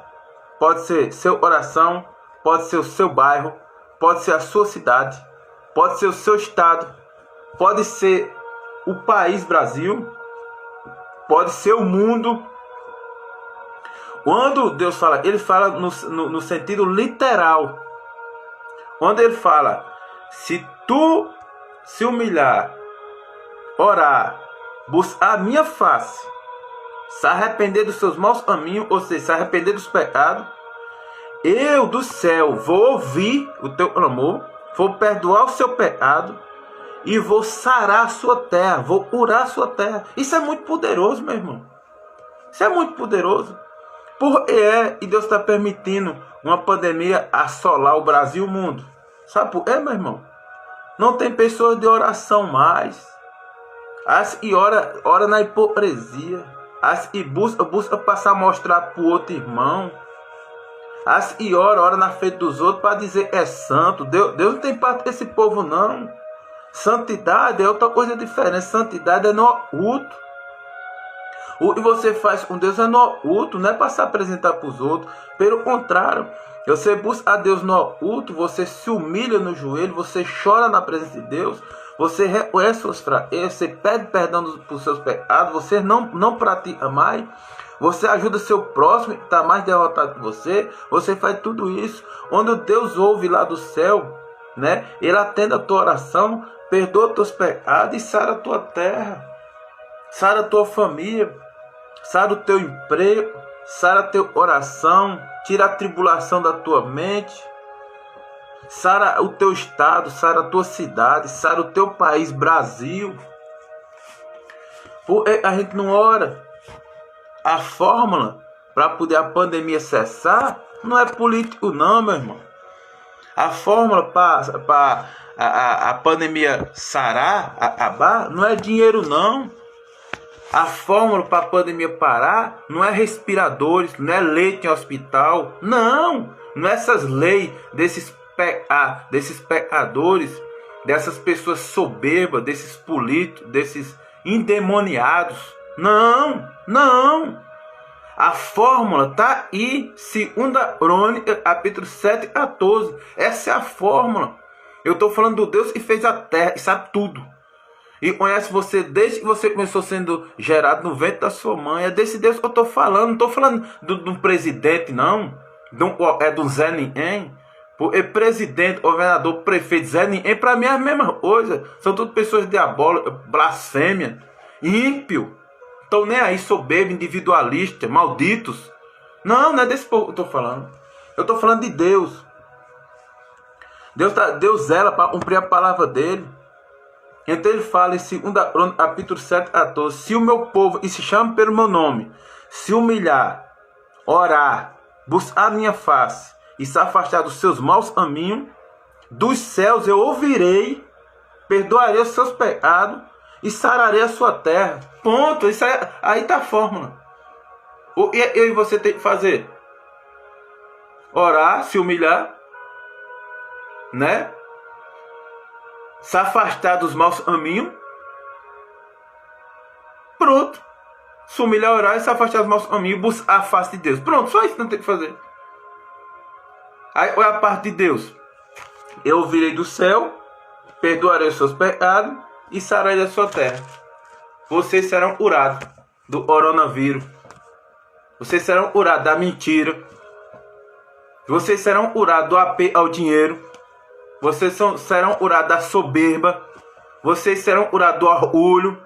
pode ser seu coração, pode ser o seu bairro, pode ser a sua cidade, pode ser o seu estado, pode ser o país Brasil, pode ser o mundo. Quando Deus fala, ele fala no sentido literal. Quando ele fala, se tu se humilhar, orar, buscar a minha face, se arrepender dos seus maus caminhos, ou seja, se arrepender dos pecados, eu do céu vou ouvir o teu clamor, vou perdoar o seu pecado e vou sarar a sua terra, vou curar a sua terra. Isso é muito poderoso, meu irmão. Isso é muito poderoso. E Deus está permitindo uma pandemia assolar o Brasil e o mundo. Sabe por quê, meu irmão? Não tem pessoas de oração mais. As que ora na hipocrisia. As que busca passar a mostrar para o outro irmão. As que ora na frente dos outros para dizer que é santo. Deus não tem parte desse povo, não. Santidade é outra coisa diferente. Santidade é no oculto. O que você faz com Deus é no oculto, não é para se apresentar para os outros. Pelo contrário, você busca a Deus no oculto, você se humilha no joelho, você chora na presença de Deus, você reconhece suas fraquezas, você pede perdão por seus pecados, você não pratica mais, você ajuda seu próximo que está mais derrotado que você faz tudo isso. Quando Deus ouve lá do céu, né, Ele atende a tua oração, perdoa teus pecados e sara a tua terra, sara a tua família, sara o teu emprego, sara teu coração, tira a tribulação da tua mente, sara o teu estado, sara a tua cidade, sara o teu país, Brasil. Porque a gente não ora. A fórmula para poder a pandemia cessar não é político não, meu irmão. A fórmula para a pandemia sarar, acabar, não é dinheiro não. A fórmula para a pandemia parar não é respiradores, não é leite em hospital. Não é essas leis desses pecadores, dessas pessoas soberbas, desses políticos, desses endemoniados. Não. A fórmula está aí, 2 Crônicas, capítulo 7, 14. Essa é a fórmula. Eu estou falando do Deus que fez a terra e sabe tudo. E conhece você desde que você começou sendo gerado no ventre da sua mãe. É desse Deus que eu estou falando. Não estou falando de um presidente, não. É do Zé Ninguém. Porque presidente, governador, prefeito, Zé Ninguém, para mim é a mesma coisa. São tudo pessoas diabólicas, blasfêmia, ímpio. Estão nem aí, soberbo, individualista, malditos. Não é desse povo que eu estou falando. Eu estou falando de Deus. Deus zela para cumprir a palavra dele. Então ele fala em 2 Crônicas, capítulo 7, 14. Se o meu povo, e se chama pelo meu nome, se humilhar, orar, buscar a minha face e se afastar dos seus maus caminhos, dos céus eu ouvirei, perdoarei os seus pecados e sararei a sua terra. Ponto. Isso aí está a fórmula. O que eu e você tem que fazer? Orar, se humilhar, né? Se afastar dos maus caminhos. Pronto. Se humilhar, orar e se afastar dos maus caminhos, buscar a face de Deus. Pronto, só isso que não tem que fazer. Aí olha a parte de Deus. Eu ouvirei do céu, perdoarei os seus pecados e sararei a sua terra. Vocês serão curados. do coronavírus. Vocês serão curados da mentira. Vocês serão curados do apego ao dinheiro. Vocês serão curados da soberba. Vocês serão curados do orgulho.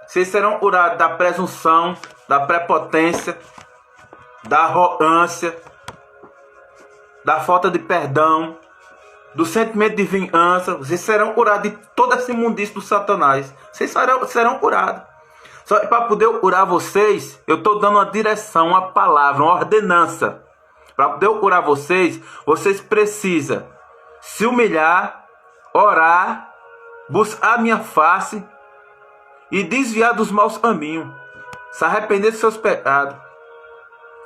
Vocês serão curados da presunção, da prepotência, da arrogância, da falta de perdão, do sentimento de vingança. Vocês serão curados de toda essa imundícia do Satanás. Vocês serão curados. Só que para poder curar vocês, eu estou dando uma direção, uma palavra, uma ordenança. Para poder curar vocês, vocês precisam se humilhar, orar, buscar a minha face e desviar dos maus caminhos. Se arrepender dos seus pecados.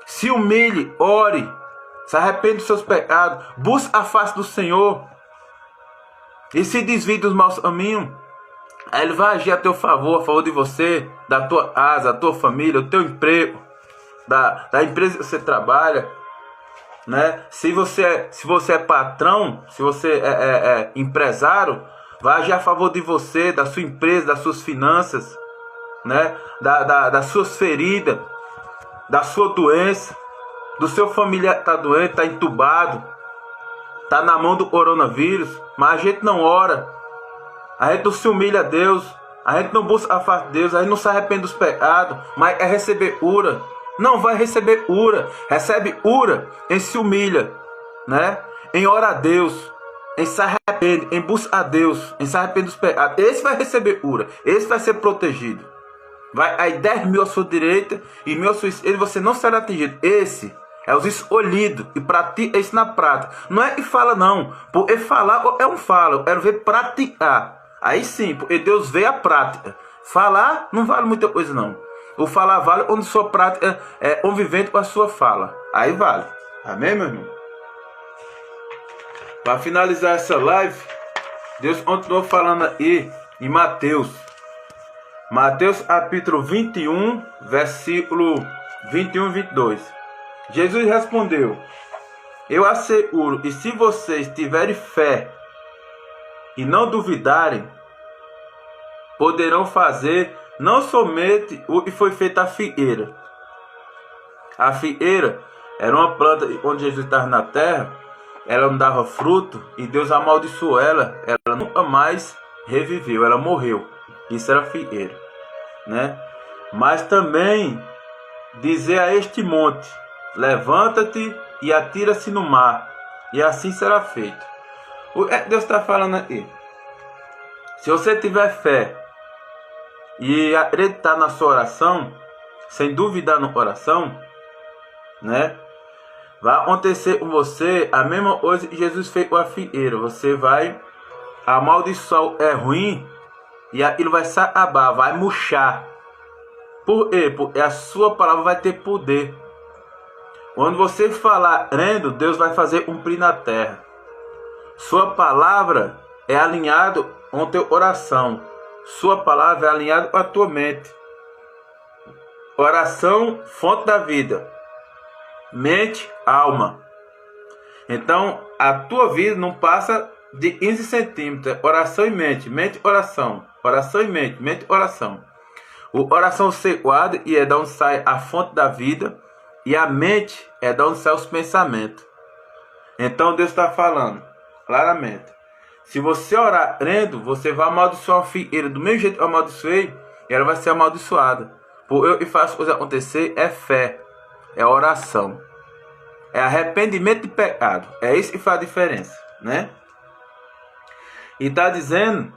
Se humilhe, ore, se arrepende dos seus pecados, busque a face do Senhor e se desvie dos maus caminhos. Aí Ele vai agir a teu favor, a favor de você, da tua casa, da tua família, do teu emprego, da empresa que você trabalha, né? Se você é patrão, se você é empresário, vai agir a favor de você, da sua empresa, das suas finanças, né? Das suas feridas, da sua doença, do seu familiar que está doente, está entubado, está na mão do coronavírus, mas a gente não ora, a gente não se humilha a Deus, a gente não busca a face de Deus, a gente não se arrepende dos pecados, mas é receber cura. Não vai receber cura, recebe cura em se humilha, né? Em ora a Deus, em se arrepende, em busca a Deus, em se arrepende dos pecados. Esse vai receber cura, esse vai ser protegido. Vai aí 10 mil à sua direita e 1.000 à sua esquerda, você não será atingido. Esse é os escolhidos e pratica isso na prática. Não é que fala não, porque falar é um fala, eu quero ver praticar. Aí sim, porque Deus vê a prática. Falar não vale muita coisa não. O falar vale quando sua prática é convivente com a sua fala. Aí vale. Amém, meu irmão? Para finalizar essa live, Deus continuou falando aí em Mateus. Mateus capítulo 21, versículo 21 e 22. Jesus respondeu: eu asseguro, e se vocês tiverem fé e não duvidarem, poderão fazer não somente o que foi feito à figueira. A figueira era uma planta onde Jesus estava na terra, ela não dava fruto e Deus amaldiçoou ela nunca mais reviveu, ela morreu. Isso era a figueira, né? Mas também dizer a este monte: levanta-te e atira-se no mar, e assim será feito. O que Deus está falando aqui? Se você tiver fé e acreditar na sua oração, sem duvidar no coração, né? Vai acontecer com você a mesma coisa que Jesus fez com a figueira. Você vai amaldiçoar o é ruim e aquilo vai se acabar, vai murchar. Por quê? Porque a sua palavra vai ter poder. Quando você falar crendo, Deus vai fazer cumprir na terra. Sua palavra é alinhada com o teu coração. Sua palavra é alinhada com a tua mente. Oração, fonte da vida. Mente, alma. Então, a tua vida não passa de 15 centímetros. Oração e mente. Mente, oração. Oração e mente. Mente, oração. O coração se guarda e é da onde sai a fonte da vida. E a mente é da onde sai os pensamentos. Então, Deus está falando claramente. Se você orar crendo, você vai amaldiçoar a figueira do mesmo jeito que eu amaldiçoei, e ela vai ser amaldiçoada. Por eu que faço coisa acontecer é fé, é oração, é arrependimento de pecado. É isso que faz a diferença, né? E está dizendo,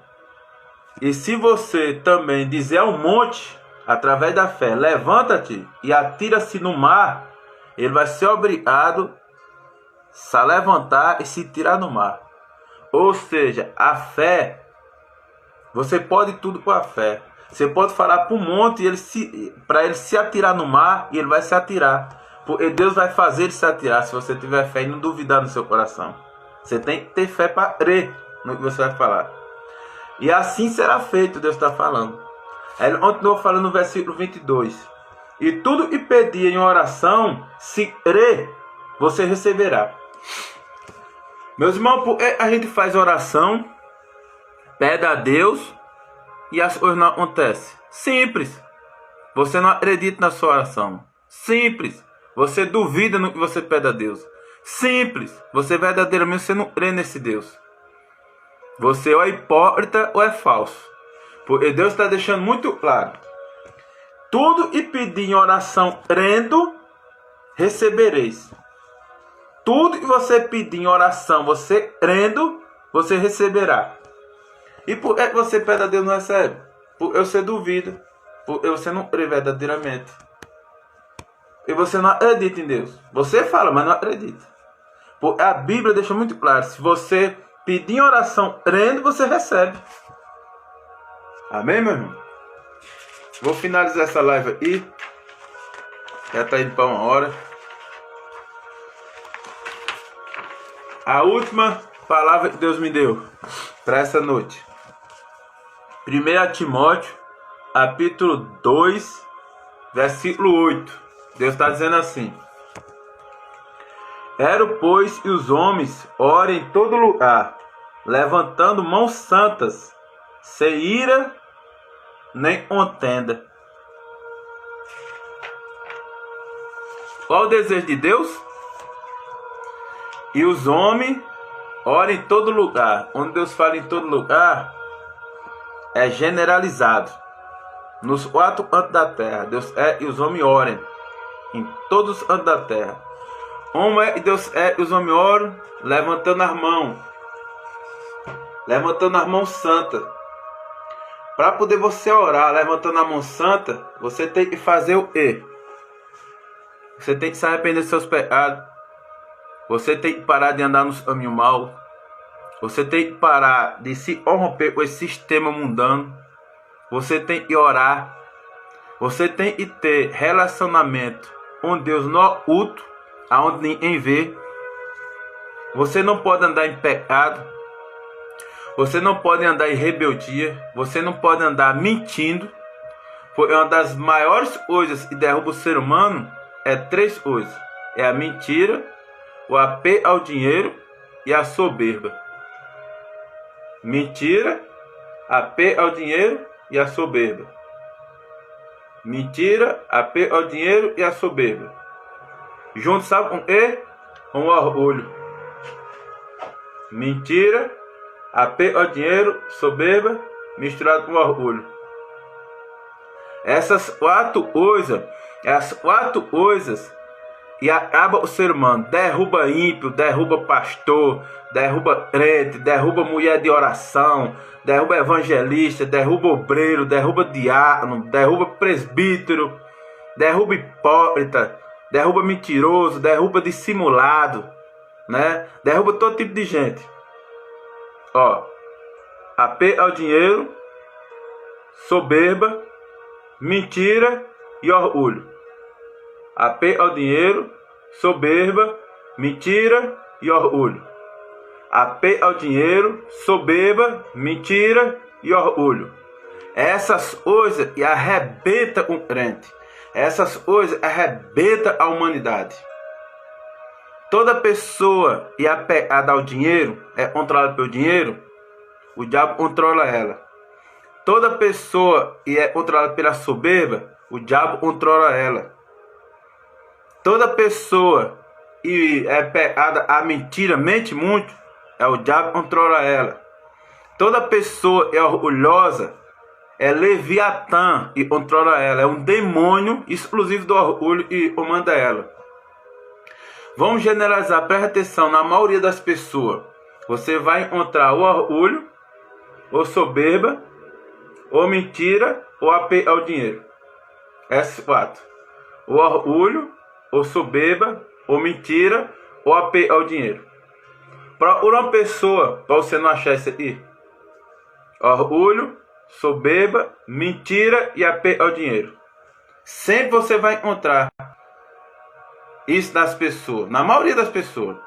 e se você também dizer ao monte, através da fé, levanta-te e atira-se no mar, ele vai ser obrigado a se levantar e se tirar no mar. Ou seja, a fé, você pode tudo com a fé. Você pode falar para o monte para ele se atirar no mar e ele vai se atirar. Porque Deus vai fazer ele se atirar se você tiver fé e não duvidar no seu coração. Você tem que ter fé para crer no que você vai falar. E assim será feito, Deus está falando. Ele continuou falando no versículo 22. E tudo que pedir em oração, se crer, você receberá. Meus irmãos, a gente faz oração, pede a Deus e as coisas não acontecem. Simples. Você não acredita na sua oração. Simples. Você duvida no que você pede a Deus. Simples. Você verdadeiramente você não crê nesse Deus. Você ou é hipócrita ou é falso. Porque Deus está deixando muito claro. Tudo e pedir em oração crendo, recebereis. Tudo que você pedir em oração, você crendo, você receberá. E por que você pede a Deus e não recebe? Porque você duvida. Porque você não crê verdadeiramente. E você não acredita em Deus. Você fala, mas não acredita. Porque a Bíblia deixa muito claro. Se você pedir em oração crendo, você recebe. Amém, meu irmão? Vou finalizar essa live aqui. Já está indo para 1 hora. A última palavra que Deus me deu para essa noite. 1 Timóteo, capítulo 2, versículo 8. Deus está dizendo assim. Quero, pois, que os homens orem em todo lugar, levantando mãos santas, sem ira nem contenda. Qual o desejo de Deus? E os homens orem em todo lugar. Onde Deus fala em todo lugar, é generalizado. Nos 4 cantos da terra, Deus é e os homens orem em todos os cantos da terra. Como é que Deus é e os homens oram? Levantando as mãos. Levantando as mãos santas. Para poder você orar levantando a mão santa, você tem que fazer o quê? Você tem que se arrepender dos seus pecados. Você tem que parar de andar no caminho mau. Você tem que parar de se corromper com esse sistema mundano. Você tem que orar. Você tem que ter relacionamento com Deus no oculto, aonde ninguém vê. Você não pode andar em pecado. Você não pode andar em rebeldia. Você não pode andar mentindo. Porque uma das maiores coisas que derruba o ser humano é 3 coisas. É a mentira, o apego ao dinheiro e a soberba. Mentira, apego ao dinheiro e a soberba. Mentira, apego ao dinheiro e a soberba. Junto, sabe com o quê? Com o orgulho. Mentira, apego ao dinheiro, soberba, misturado com orgulho. Essas 4 coisas, e acaba o ser humano. Derruba ímpio, derruba pastor, derruba crente, derruba mulher de oração, derruba evangelista, derruba obreiro, derruba diácono, derruba presbítero, derruba hipócrita, derruba mentiroso, derruba dissimulado, né? Derruba todo tipo de gente. Ó, apego ao dinheiro, soberba, mentira e orgulho. Apego ao dinheiro, soberba, mentira e orgulho. Apego ao dinheiro, soberba, mentira e orgulho. Essas coisas que arrebentam o crente. Essas coisas arrebentam a humanidade. Toda pessoa que é apegada ao dinheiro, é controlada pelo dinheiro, o diabo controla ela. Toda pessoa que é controlada pela soberba, o diabo controla ela. Toda pessoa que é pegada à mentira, mente muito, é o diabo que controla ela. Toda pessoa que é orgulhosa, é Leviatã e controla ela. É um demônio exclusivo do orgulho e comanda ela. Vamos generalizar, presta atenção, na maioria das pessoas, você vai encontrar o orgulho, ou soberba, ou mentira, ou apego ao dinheiro. Esses 4. O orgulho, ou soberba, ou mentira, ou apego ao dinheiro. Procura uma pessoa para você não achar isso aqui. Orgulho, soberba, mentira e apego ao dinheiro. Sempre você vai encontrar isso nas pessoas, na maioria das pessoas.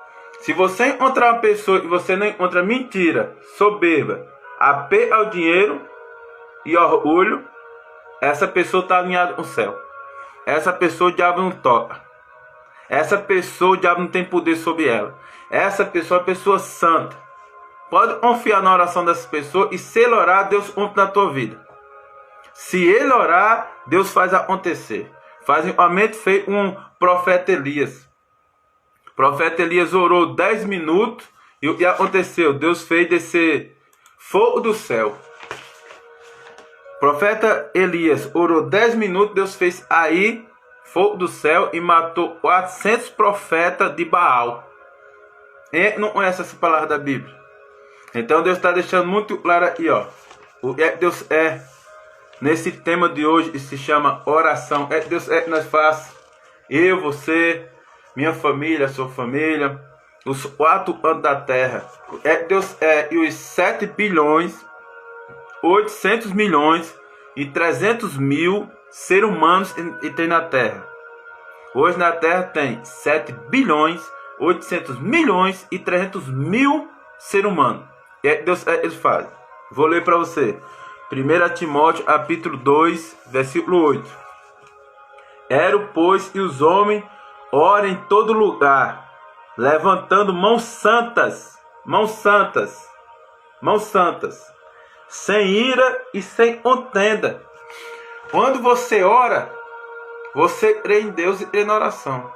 Se você encontrar uma pessoa e você não encontra mentira, soberba, apego ao dinheiro e orgulho, essa pessoa está alinhada com o céu. Essa pessoa o diabo não toca. Essa pessoa o diabo não tem poder sobre ela. Essa pessoa é uma pessoa santa. Pode confiar na oração dessa pessoa e se ele orar, Deus cumpre na tua vida. Se ele orar, Deus faz acontecer. Faz igualmente fez um profeta Elias. O profeta Elias orou 10 minutos e o que aconteceu? Deus fez descer fogo do céu. O profeta Elias orou 10 minutos, Deus fez aí fogo do céu e matou 400 profetas de Baal. Quem não conhece essa palavra da Bíblia? Então Deus está deixando muito claro aqui, ó. O que Deus é nesse tema de hoje, que se chama oração. É que Deus é que nós faz. Eu, você, minha família, sua família, os 4 anos da terra. É que Deus é e os 7 bilhões, 800 milhões e 300 mil seres humanos e tem na terra. Hoje na terra tem 7 bilhões, 800 milhões e 300 mil seres humanos. E é que Deus faz. Vou ler para você. 1 Timóteo, capítulo 2, versículo 8. Ero, pois, e os homens orem em todo lugar, levantando mãos santas, sem ira e sem contenda. Quando você ora, você crê em Deus e crê na oração.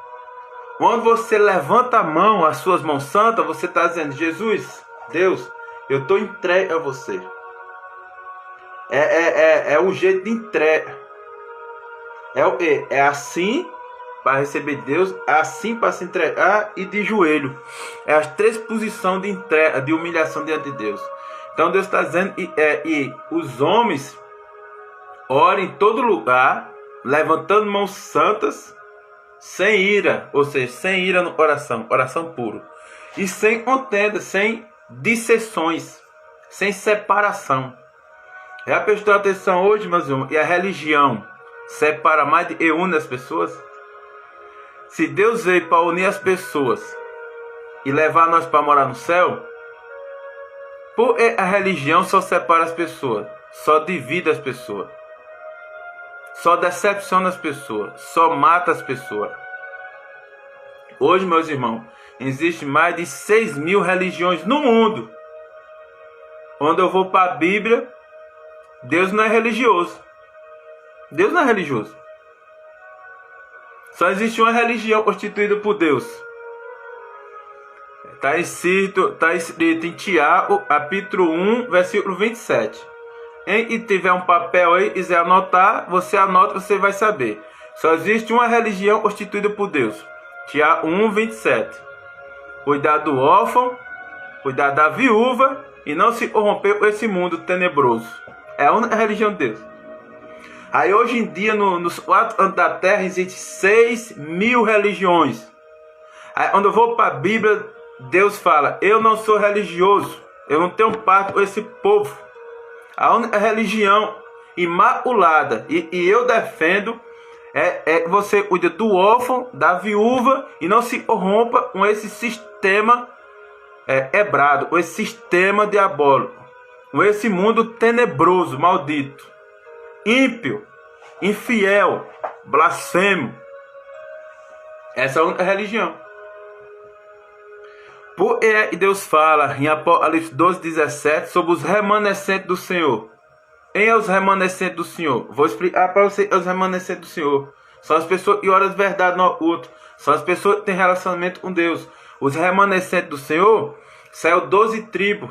Quando você levanta a mão, as suas mãos santas, você está dizendo: Jesus, Deus, eu estou entregue a você. É o jeito de entrega. É o quê? É assim para receber Deus, é assim para se entregar e de joelho. É as 3 posições de entrega, de humilhação diante de Deus. Então Deus está dizendo e os homens orem em todo lugar, levantando mãos santas, sem ira, ou seja, sem ira no coração, coração puro, e sem contenda, sem dissensões, sem separação. Já prestou atenção hoje, meus irmãos? E a religião separa mais e une as pessoas? Se Deus veio para unir as pessoas e levar nós para morar no céu, por que a religião só separa as pessoas, só divide as pessoas, só decepciona as pessoas, só mata as pessoas? Hoje, meus irmãos, existem mais de 6 mil religiões no mundo. Quando eu vou para a Bíblia, Deus não é religioso. Deus não é religioso. Só existe uma religião constituída por Deus. Está escrito em Tiago, capítulo 1, versículo 27. Quem tiver um papel aí, quiser anotar, você anota, você vai saber. Só existe uma religião constituída por Deus. Tiago 1, 27. Cuidar do órfão, cuidar da viúva e não se corromper com esse mundo tenebroso. É a única religião de Deus. Aí hoje em dia, nos 4 anos da terra, existem 6 mil religiões. Aí quando eu vou para a Bíblia, Deus fala: eu não sou religioso, eu não tenho pacto com esse povo. A única religião imaculada, e eu defendo, é que você cuida do órfão, da viúva, e não se corrompa com esse sistema quebrado, com esse sistema diabólico, com esse mundo tenebroso, maldito, ímpio, infiel, blasfemo. Essa é a única religião. Porque Deus fala em Apocalipse 12, 17 sobre os remanescentes do Senhor. Quem é os remanescentes do Senhor? Vou explicar para você os remanescentes do Senhor. São as pessoas que oram de verdade no culto. São as pessoas que têm relacionamento com Deus. Os remanescentes do Senhor saiu 12 tribos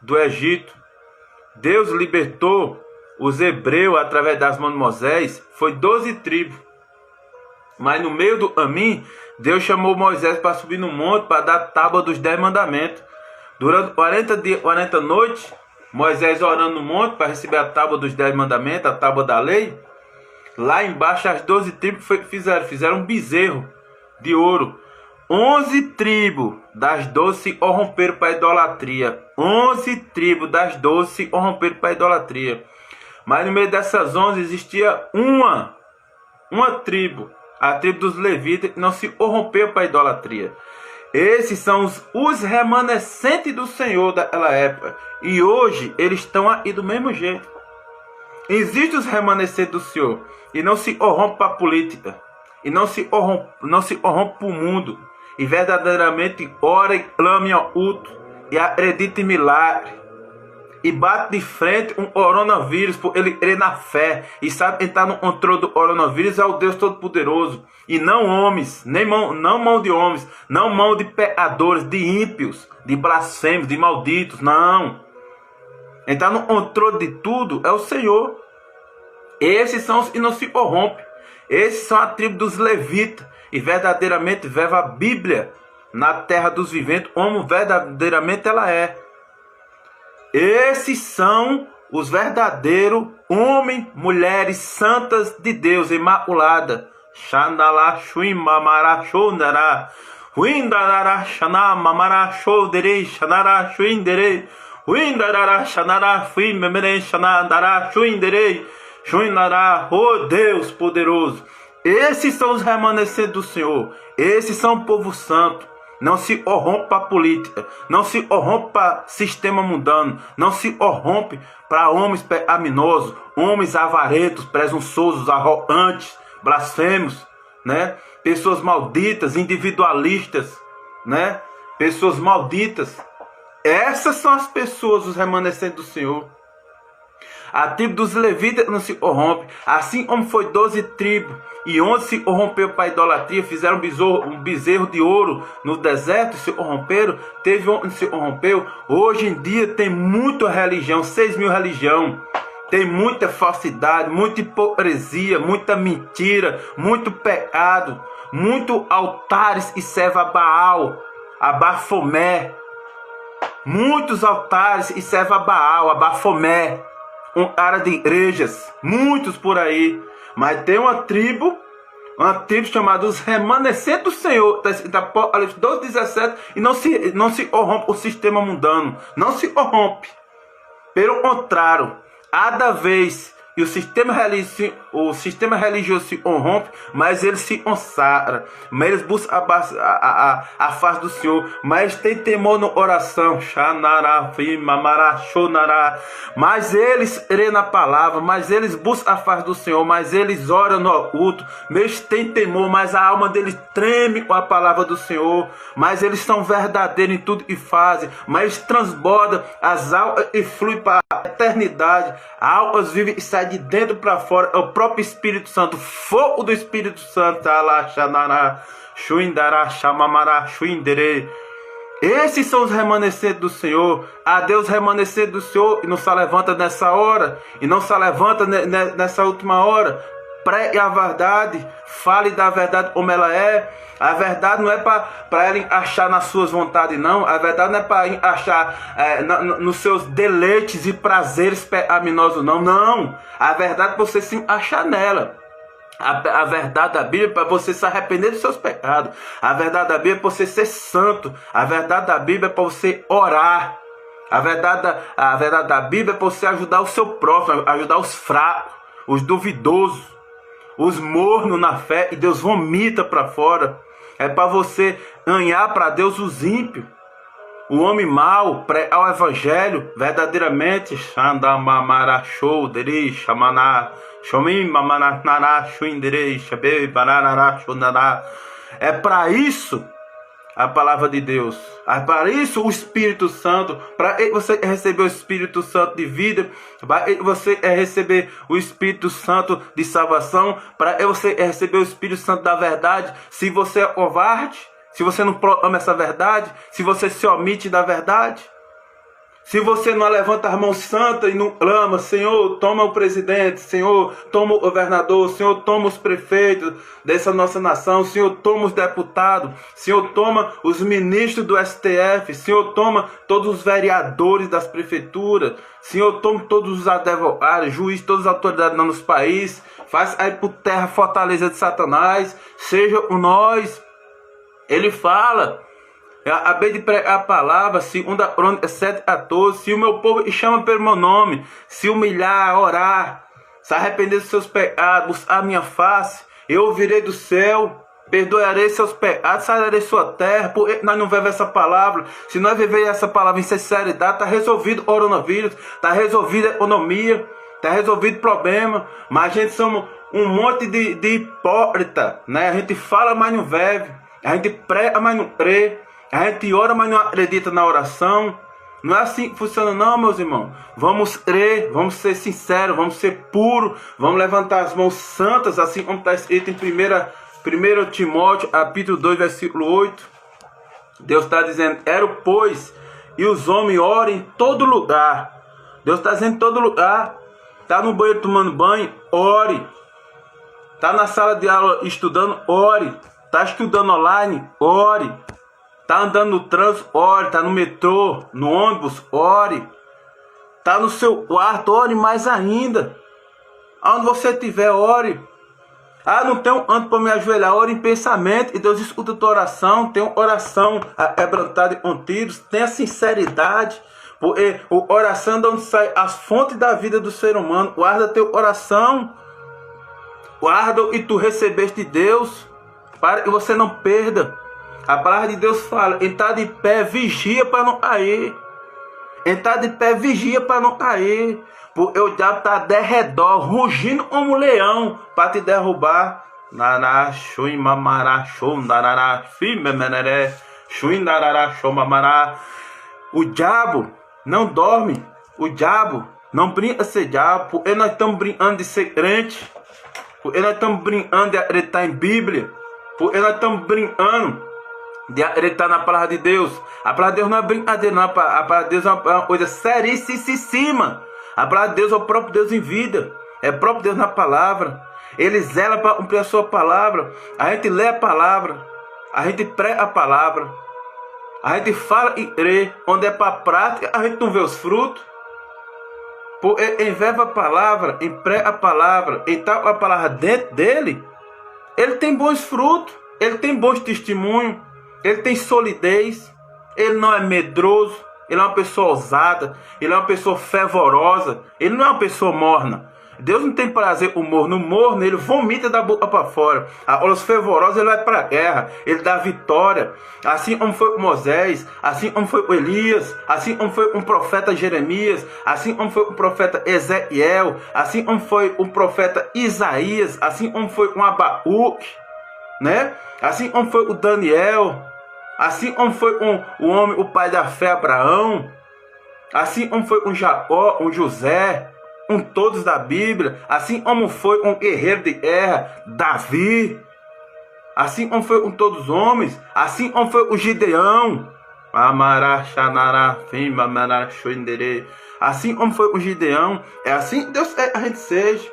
do Egito. Deus libertou os hebreus através das mãos de Moisés. Foi 12 tribos. Mas no meio do caminho, Deus chamou Moisés para subir no monte para dar a tábua dos 10 mandamentos. Durante 40 dias, 40 noites, Moisés orando no monte para receber a tábua dos 10 mandamentos, a tábua da lei. Lá embaixo as 12 tribos fizeram um bezerro de ouro. 11 tribos das 12 se corromperam para a idolatria. 11 tribos das 12 se corromperam para a idolatria. Mas no meio dessas 11 existia uma tribo, a tribo dos levitas, que não se corrompeu para a idolatria. Esses são os remanescentes do Senhor daquela época. E hoje eles estão aí do mesmo jeito. Existem os remanescentes do Senhor e não se corrompe para a política. E não se corrompe para o mundo. E verdadeiramente ora e clame ao culto. E acredita em milagre. e bate de frente um coronavírus, por ele crer na fé e sabe entrar no controle do coronavírus, é o Deus Todo-Poderoso, e não homens, não mão de homens, não mão de pecadores, de ímpios, de blasfemos, de malditos, não. Entrar no controle de tudo é o Senhor. Esses são os que não se corrompem. Esses são a tribo dos levitas, e verdadeiramente vive a Bíblia na terra dos viventes, como verdadeiramente ela é. Esses são os verdadeiros homens, mulheres santas de Deus, imaculada. Xandala shuim mamara shondara, huindarara xaná mamara shodere, xanara shuindere, huindarara xanara fuim memere xanandara shuindere, shuindará, oh Deus poderoso. Esses são os remanescentes do Senhor. Esses são o povo santo. Não se corrompe para a política, não se corrompe para o sistema mundano, não se corrompe para homens pecaminosos, homens avarentos, presunçosos, arrogantes, blasfemos, né? Pessoas malditas, individualistas, né? Pessoas malditas. Essas são as pessoas, os remanescentes do Senhor. A tribo dos levitas não se corrompe, assim como foi 12 tribos, e 11 se corrompeu para a idolatria, fizeram um bezerro de ouro no deserto e se corromperam. Teve onde se corrompeu. Hoje em dia tem muita religião, 6.000 religião, tem muita falsidade, muita hipocrisia, muita mentira, muito pecado, muito altares e serve a Baal, a Bafomé, muitos altares e serve a Baal, a Bafomé, um cara de igrejas, muitos por aí. Mas tem uma tribo chamada os remanescentes do Senhor, da Apocalipse 12:17, e não se corrompe o sistema mundano, não se corrompe. Pelo contrário, cada vez que o sistema religioso se corrompe, mas ele se consagra, mas eles buscam a face do Senhor, mas tem temor no coração, mas eles crêem na palavra, mas eles buscam a face do Senhor, mas eles oram no oculto, mas tem temor, mas a alma deles treme com a palavra do Senhor, mas eles são verdadeiros em tudo que fazem, mas transborda as almas e flui para a eternidade. Almas vivem e saem de dentro para fora, é o próprio Espírito Santo, fogo do Espírito Santo. Esses são os remanescentes do Senhor. A Deus remanescente do Senhor, e não se levanta nessa hora, e não se levanta nessa última hora. Pregue a verdade, fale da verdade como ela é. A verdade não é para ela achar nas suas vontades, não. A verdade não é para achar nos seus deleites e prazeres pecaminosos, não. Não. A verdade é para você se achar nela. A verdade da Bíblia é para você se arrepender dos seus pecados. A verdade da Bíblia é para você ser santo. A verdade da Bíblia é para você orar. A verdade da Bíblia é para você ajudar o seu próximo, ajudar os fracos, os duvidosos, os mornos na fé, e Deus vomita para fora. É para você ganhar para Deus os ímpios, o homem mau, ao evangelho, verdadeiramente. É para isso a palavra de Deus, é para isso o Espírito Santo, para você receber o Espírito Santo de vida, para você receber o Espírito Santo de salvação, para você receber o Espírito Santo da verdade. Se você é covarde, se você não proclama essa verdade, se você se omite da verdade, se você não levanta as mãos santas e não clama: Senhor, toma o presidente, Senhor, toma o governador, Senhor, toma os prefeitos dessa nossa nação, Senhor, toma os deputados, Senhor, toma os ministros do STF, Senhor, toma todos os vereadores das prefeituras, Senhor, toma todos os advogados, juízes, todas as autoridades nos países, faz aí por terra fortaleza de Satanás, seja o nós. Ele fala, eu acabei de pregar a palavra, 2 Crônicas 7:14. Se o meu povo chama pelo meu nome, se humilhar, orar, se arrepender dos seus pecados, buscar a minha face, eu ouvirei do céu, perdoarei seus pecados, sararei sua terra. Por que nós não vivemos essa palavra? Se nós vivemos essa palavra em sinceridade, está resolvido o coronavírus, está resolvida a economia, está resolvido o problema. Mas a gente somos um monte de hipócrita, né? A gente fala, mas não vive. A gente prega, mas não crê. A gente ora, mas não acredita na oração. Não é assim que funciona não, meus irmãos. Vamos crer, vamos ser sinceros, vamos ser puros, vamos levantar as mãos santas, assim como está escrito em 1 Timóteo, capítulo 2, versículo 8. Deus está dizendo, pois, e os homens orem em todo lugar. Deus está dizendo em todo lugar. Está no banheiro tomando banho, ore. Está na sala de aula estudando, ore. Está estudando online, ore. Está andando no trânsito, ore. Está no metrô, no ônibus, ore. Está no seu quarto, ore mais ainda. Aonde você estiver, ore. Não tenho ânimo para me ajoelhar, ore em pensamento. E Deus escuta a tua oração. Tenha oração quebrantada e contidos. Tenha sinceridade. Porque o oração é de onde sai as fontes da vida do ser humano. Guarda teu coração. Guarda e tu recebeste de Deus, para que você não perda. A palavra de Deus fala, entrar de pé, vigia para não cair. Entrar de pé, vigia para não cair. Porque o diabo está de redor, rugindo como um leão, para te derrubar. O diabo não dorme. O diabo não brinca de ser diabo. Porque nós estamos brincando de ser crente. Porque nós estamos brincando de acreditar em Bíblia. Porque nós estamos brincando de acreditar na palavra de Deus. A palavra de Deus não é brincadeira, não. A palavra de Deus é uma coisa seríssima. A palavra de Deus é o próprio Deus em vida. É o próprio Deus na palavra. Ele zela para cumprir a sua palavra. A gente lê a palavra. A gente prega a palavra. A gente fala e crê. Onde é para a prática, a gente não vê os frutos. Enverba a palavra, emprega a palavra, e tal a palavra dentro dele, ele tem bons frutos, ele tem bons testemunhos, ele tem solidez, ele não é medroso, ele é uma pessoa ousada, ele é uma pessoa fervorosa, ele não é uma pessoa morna. Deus não tem prazer o morno. No morno ele vomita da boca para fora. Os fervorosos ele vai para a guerra, ele dá vitória. Assim como foi o Moisés, assim como foi o Elias, assim como foi um profeta Jeremias, assim como foi o profeta Ezequiel, assim como foi o profeta Isaías, assim como foi o Abacuque, né? Assim como foi o Daniel, assim como foi o homem, o pai da fé, Abraão, assim como foi um Jacó, um José, todos da Bíblia, assim como foi um guerreiro de guerra, Davi, assim como foi todos os homens, assim como foi o Gideão, assim como foi o Gideão, é assim que Deus quer que a gente seja.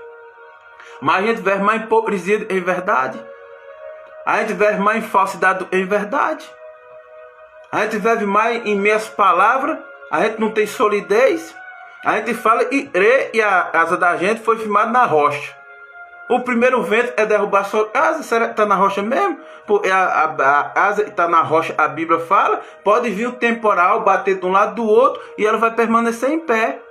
Mas a gente vive mais hipocrisia em verdade, a gente vive mais em falsidade em verdade, a gente vive mais em meias palavras, a gente não tem solidez. A gente fala e crê, e a casa da gente foi firmada na rocha. O primeiro vento é derrubar sua casa. Será que está na rocha mesmo? Porque a casa que está na rocha, a Bíblia fala, pode vir o temporal, bater de um lado do outro, e ela vai permanecer em pé.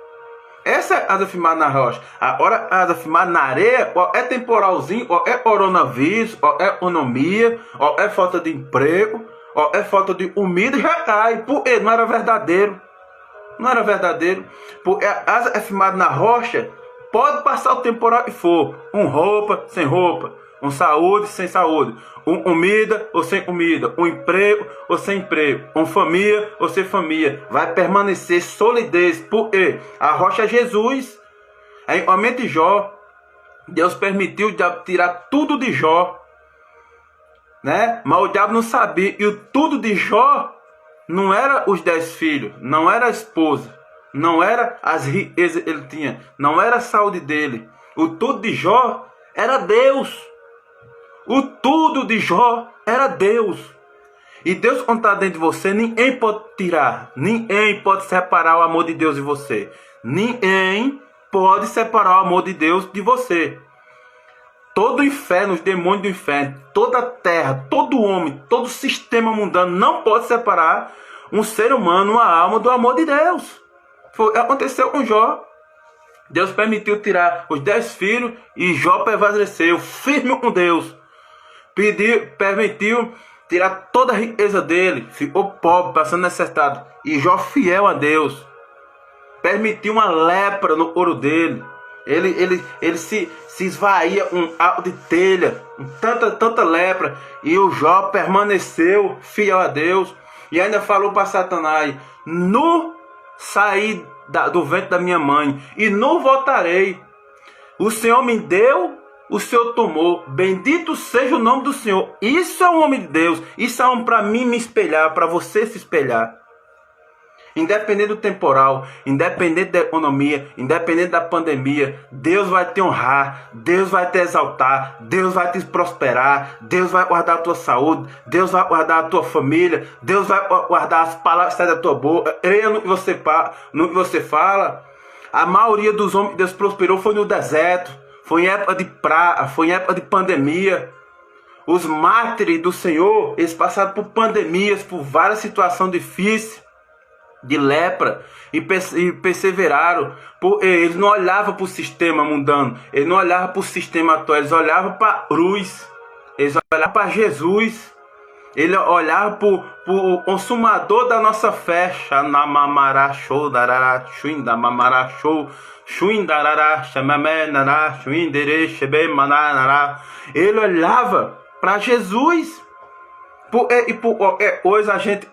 Essa é a casa firmada na rocha. Agora, a casa firmada na areia, ó, é temporalzinho, ó, é coronavírus, ó, é economia, ó, é falta de emprego, ó, é falta de comida, já cai. Porque não era verdadeiro. Não era verdadeiro. Porque a asa é firmada na rocha. Pode passar o temporal que for. Roupa sem roupa. Saúde sem saúde. Comida ou sem comida. Emprego ou sem emprego. Família ou sem família. Vai permanecer solidez. Porque a rocha é Jesus. Em momento de Jó, Deus permitiu o diabo tirar tudo de Jó, né? Mas o diabo não sabia. E o tudo de Jó não era os 10 filhos, não era a esposa, não era as riquezas que ele tinha, não era a saúde dele. O tudo de Jó era Deus. O tudo de Jó era Deus. E Deus, quando está dentro de você, ninguém pode tirar, ninguém pode separar o amor de Deus de você. Ninguém pode separar o amor de Deus de você. Todo o inferno, os demônios do inferno, toda a terra, todo homem, todo sistema mundano não pode separar um ser humano, uma alma, do amor de Deus. Aconteceu com Jó. Deus permitiu tirar os 10 filhos e Jó prevaleceu, firme com Deus. Permitiu tirar toda a riqueza dele, ficou pobre, passando necessitado. E Jó fiel a Deus. Permitiu uma lepra no couro dele. Ele se esvaía algo de telha, tanta lepra, e o Jó permaneceu fiel a Deus, e ainda falou para Satanás: nu saí do ventre da minha mãe e não voltarei. O Senhor me deu, o Senhor tomou. Bendito seja o nome do Senhor. Isso é um homem de Deus. Isso é um para mim me espelhar, para você se espelhar. Independente do temporal, independente da economia, independente da pandemia, Deus vai te honrar, Deus vai te exaltar, Deus vai te prosperar, Deus vai guardar a tua saúde, Deus vai guardar a tua família, Deus vai guardar as palavras que saem da tua boca. Creia no que você fala. A maioria dos homens que Deus prosperou foi no deserto, foi em época de praga, foi em época de pandemia. Os mártires do Senhor, eles passaram por pandemias, por várias situações difíceis, de lepra, e perseveraram. Eles não olhavam para o sistema mundano, eles não olhavam para o sistema atual, eles olhavam para a cruz, eles olhavam para Jesus, eles olhavam para o consumador da nossa fé. Ele olhava para Jesus. E por qualquer coisa a gente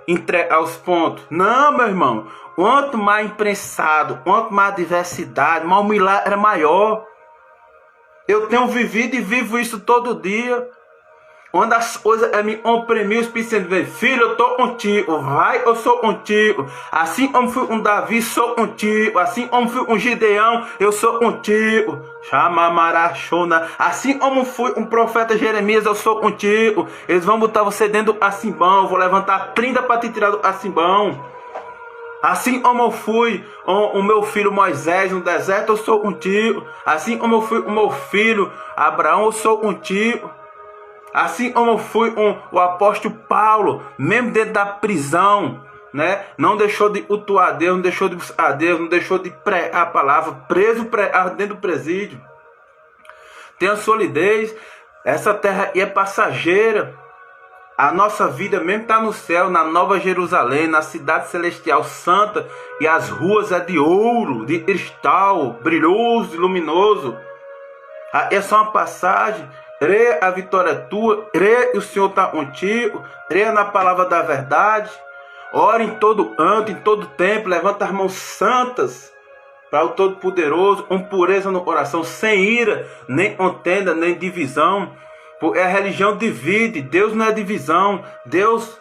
entrega aos pontos. Não, meu irmão. Quanto mais imprensado, quanto mais diversidade, mais o milagre é maior. Eu tenho vivido e vivo isso todo dia. Quando as coisas me oprimiam, o Espírito Santo diz: filho, eu estou contigo. Vai, eu sou contigo. Assim como fui um Davi, sou contigo. Assim como fui um Gideão, eu sou contigo. Assim como fui um profeta Jeremias, eu sou contigo. Eles vão botar você dentro do acimbão. Eu vou levantar 30 para te tirar do acimbão. Assim como eu fui o meu filho Moisés no deserto, eu sou contigo. Assim como eu fui o meu filho Abraão, eu sou contigo. Assim como fui o apóstolo Paulo, mesmo dentro da prisão, né? Não deixou de cultuar a Deus, não deixou de buscar a Deus, não deixou de pregar a palavra, preso dentro do presídio. Tenha solidez, essa terra é passageira. A nossa vida mesmo está no céu, na Nova Jerusalém, na cidade celestial santa, e as ruas é de ouro, de cristal, brilhoso e luminoso. É só uma passagem. Creia, a vitória é tua. Creia que o Senhor está contigo. Creia na palavra da verdade. Ore em todo canto, em todo tempo. Levanta as mãos santas para o Todo-Poderoso, com pureza no coração, sem ira, nem contenda, nem divisão. Porque a religião divide. Deus não é divisão. Deus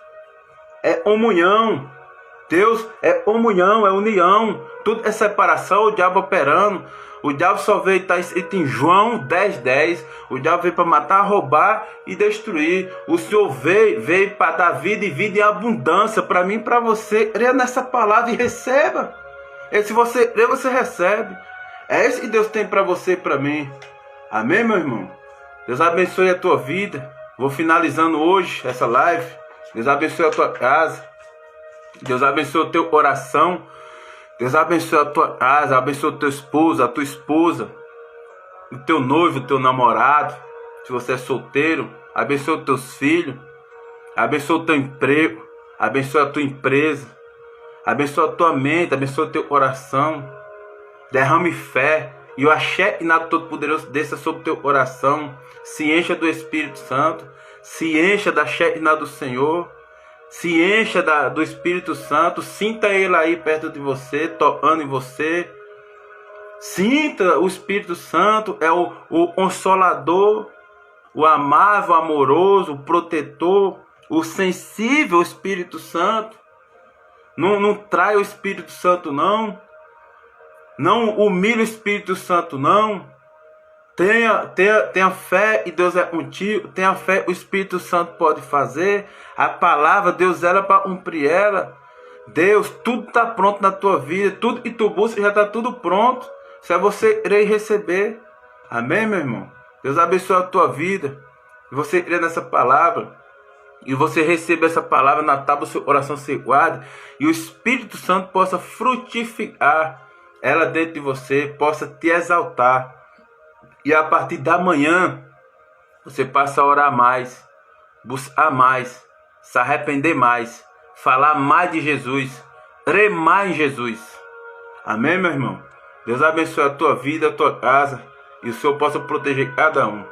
é comunhão. Deus é comunhão, é união. Tudo é separação, o diabo operando. O diabo só veio, está escrito em João 10:10. O diabo veio para matar, roubar e destruir. O Senhor veio para dar vida e vida em abundância para mim e para você. Creia nessa palavra e receba. E se você crer, você recebe. É isso que Deus tem para você e para mim. Amém, meu irmão? Deus abençoe a tua vida. Vou finalizando hoje essa live. Deus abençoe a tua casa. Deus abençoe o teu coração. Deus abençoe a tua casa, abençoe o teu esposo, a tua esposa, o teu noivo, o teu namorado, se você é solteiro, abençoe os teus filhos, abençoe o teu emprego, abençoe a tua empresa, abençoe a tua mente, abençoe o teu coração, derrame fé, e o axé e nada todo-poderoso desça sobre o teu coração, se encha do Espírito Santo, se encha da axé e nada do Senhor. Se encha do Espírito Santo. Sinta Ele aí perto de você, tocando em você. Sinta o Espírito Santo. É o consolador, o amável, o amoroso, o protetor, o sensível, o Espírito Santo. Não trai o Espírito Santo, não. Não humilha o Espírito Santo, não. Tenha fé e Deus é contigo. Tenha fé, o Espírito Santo pode fazer. A palavra, Deus era para cumprir ela. Deus, tudo está pronto na tua vida. Tudo que tu busca já está tudo pronto. Se é você crer e receber. Amém, meu irmão? Deus abençoe a tua vida. E você crê nessa palavra. E você recebe essa palavra na tábua do seu coração, se guarde. E o Espírito Santo possa frutificar ela dentro de você. Possa te exaltar. E a partir da manhã, você passa a orar mais, buscar mais, se arrepender mais, falar mais de Jesus, crer mais em Jesus. Amém, meu irmão? Deus abençoe a tua vida, a tua casa, e o Senhor possa proteger cada um.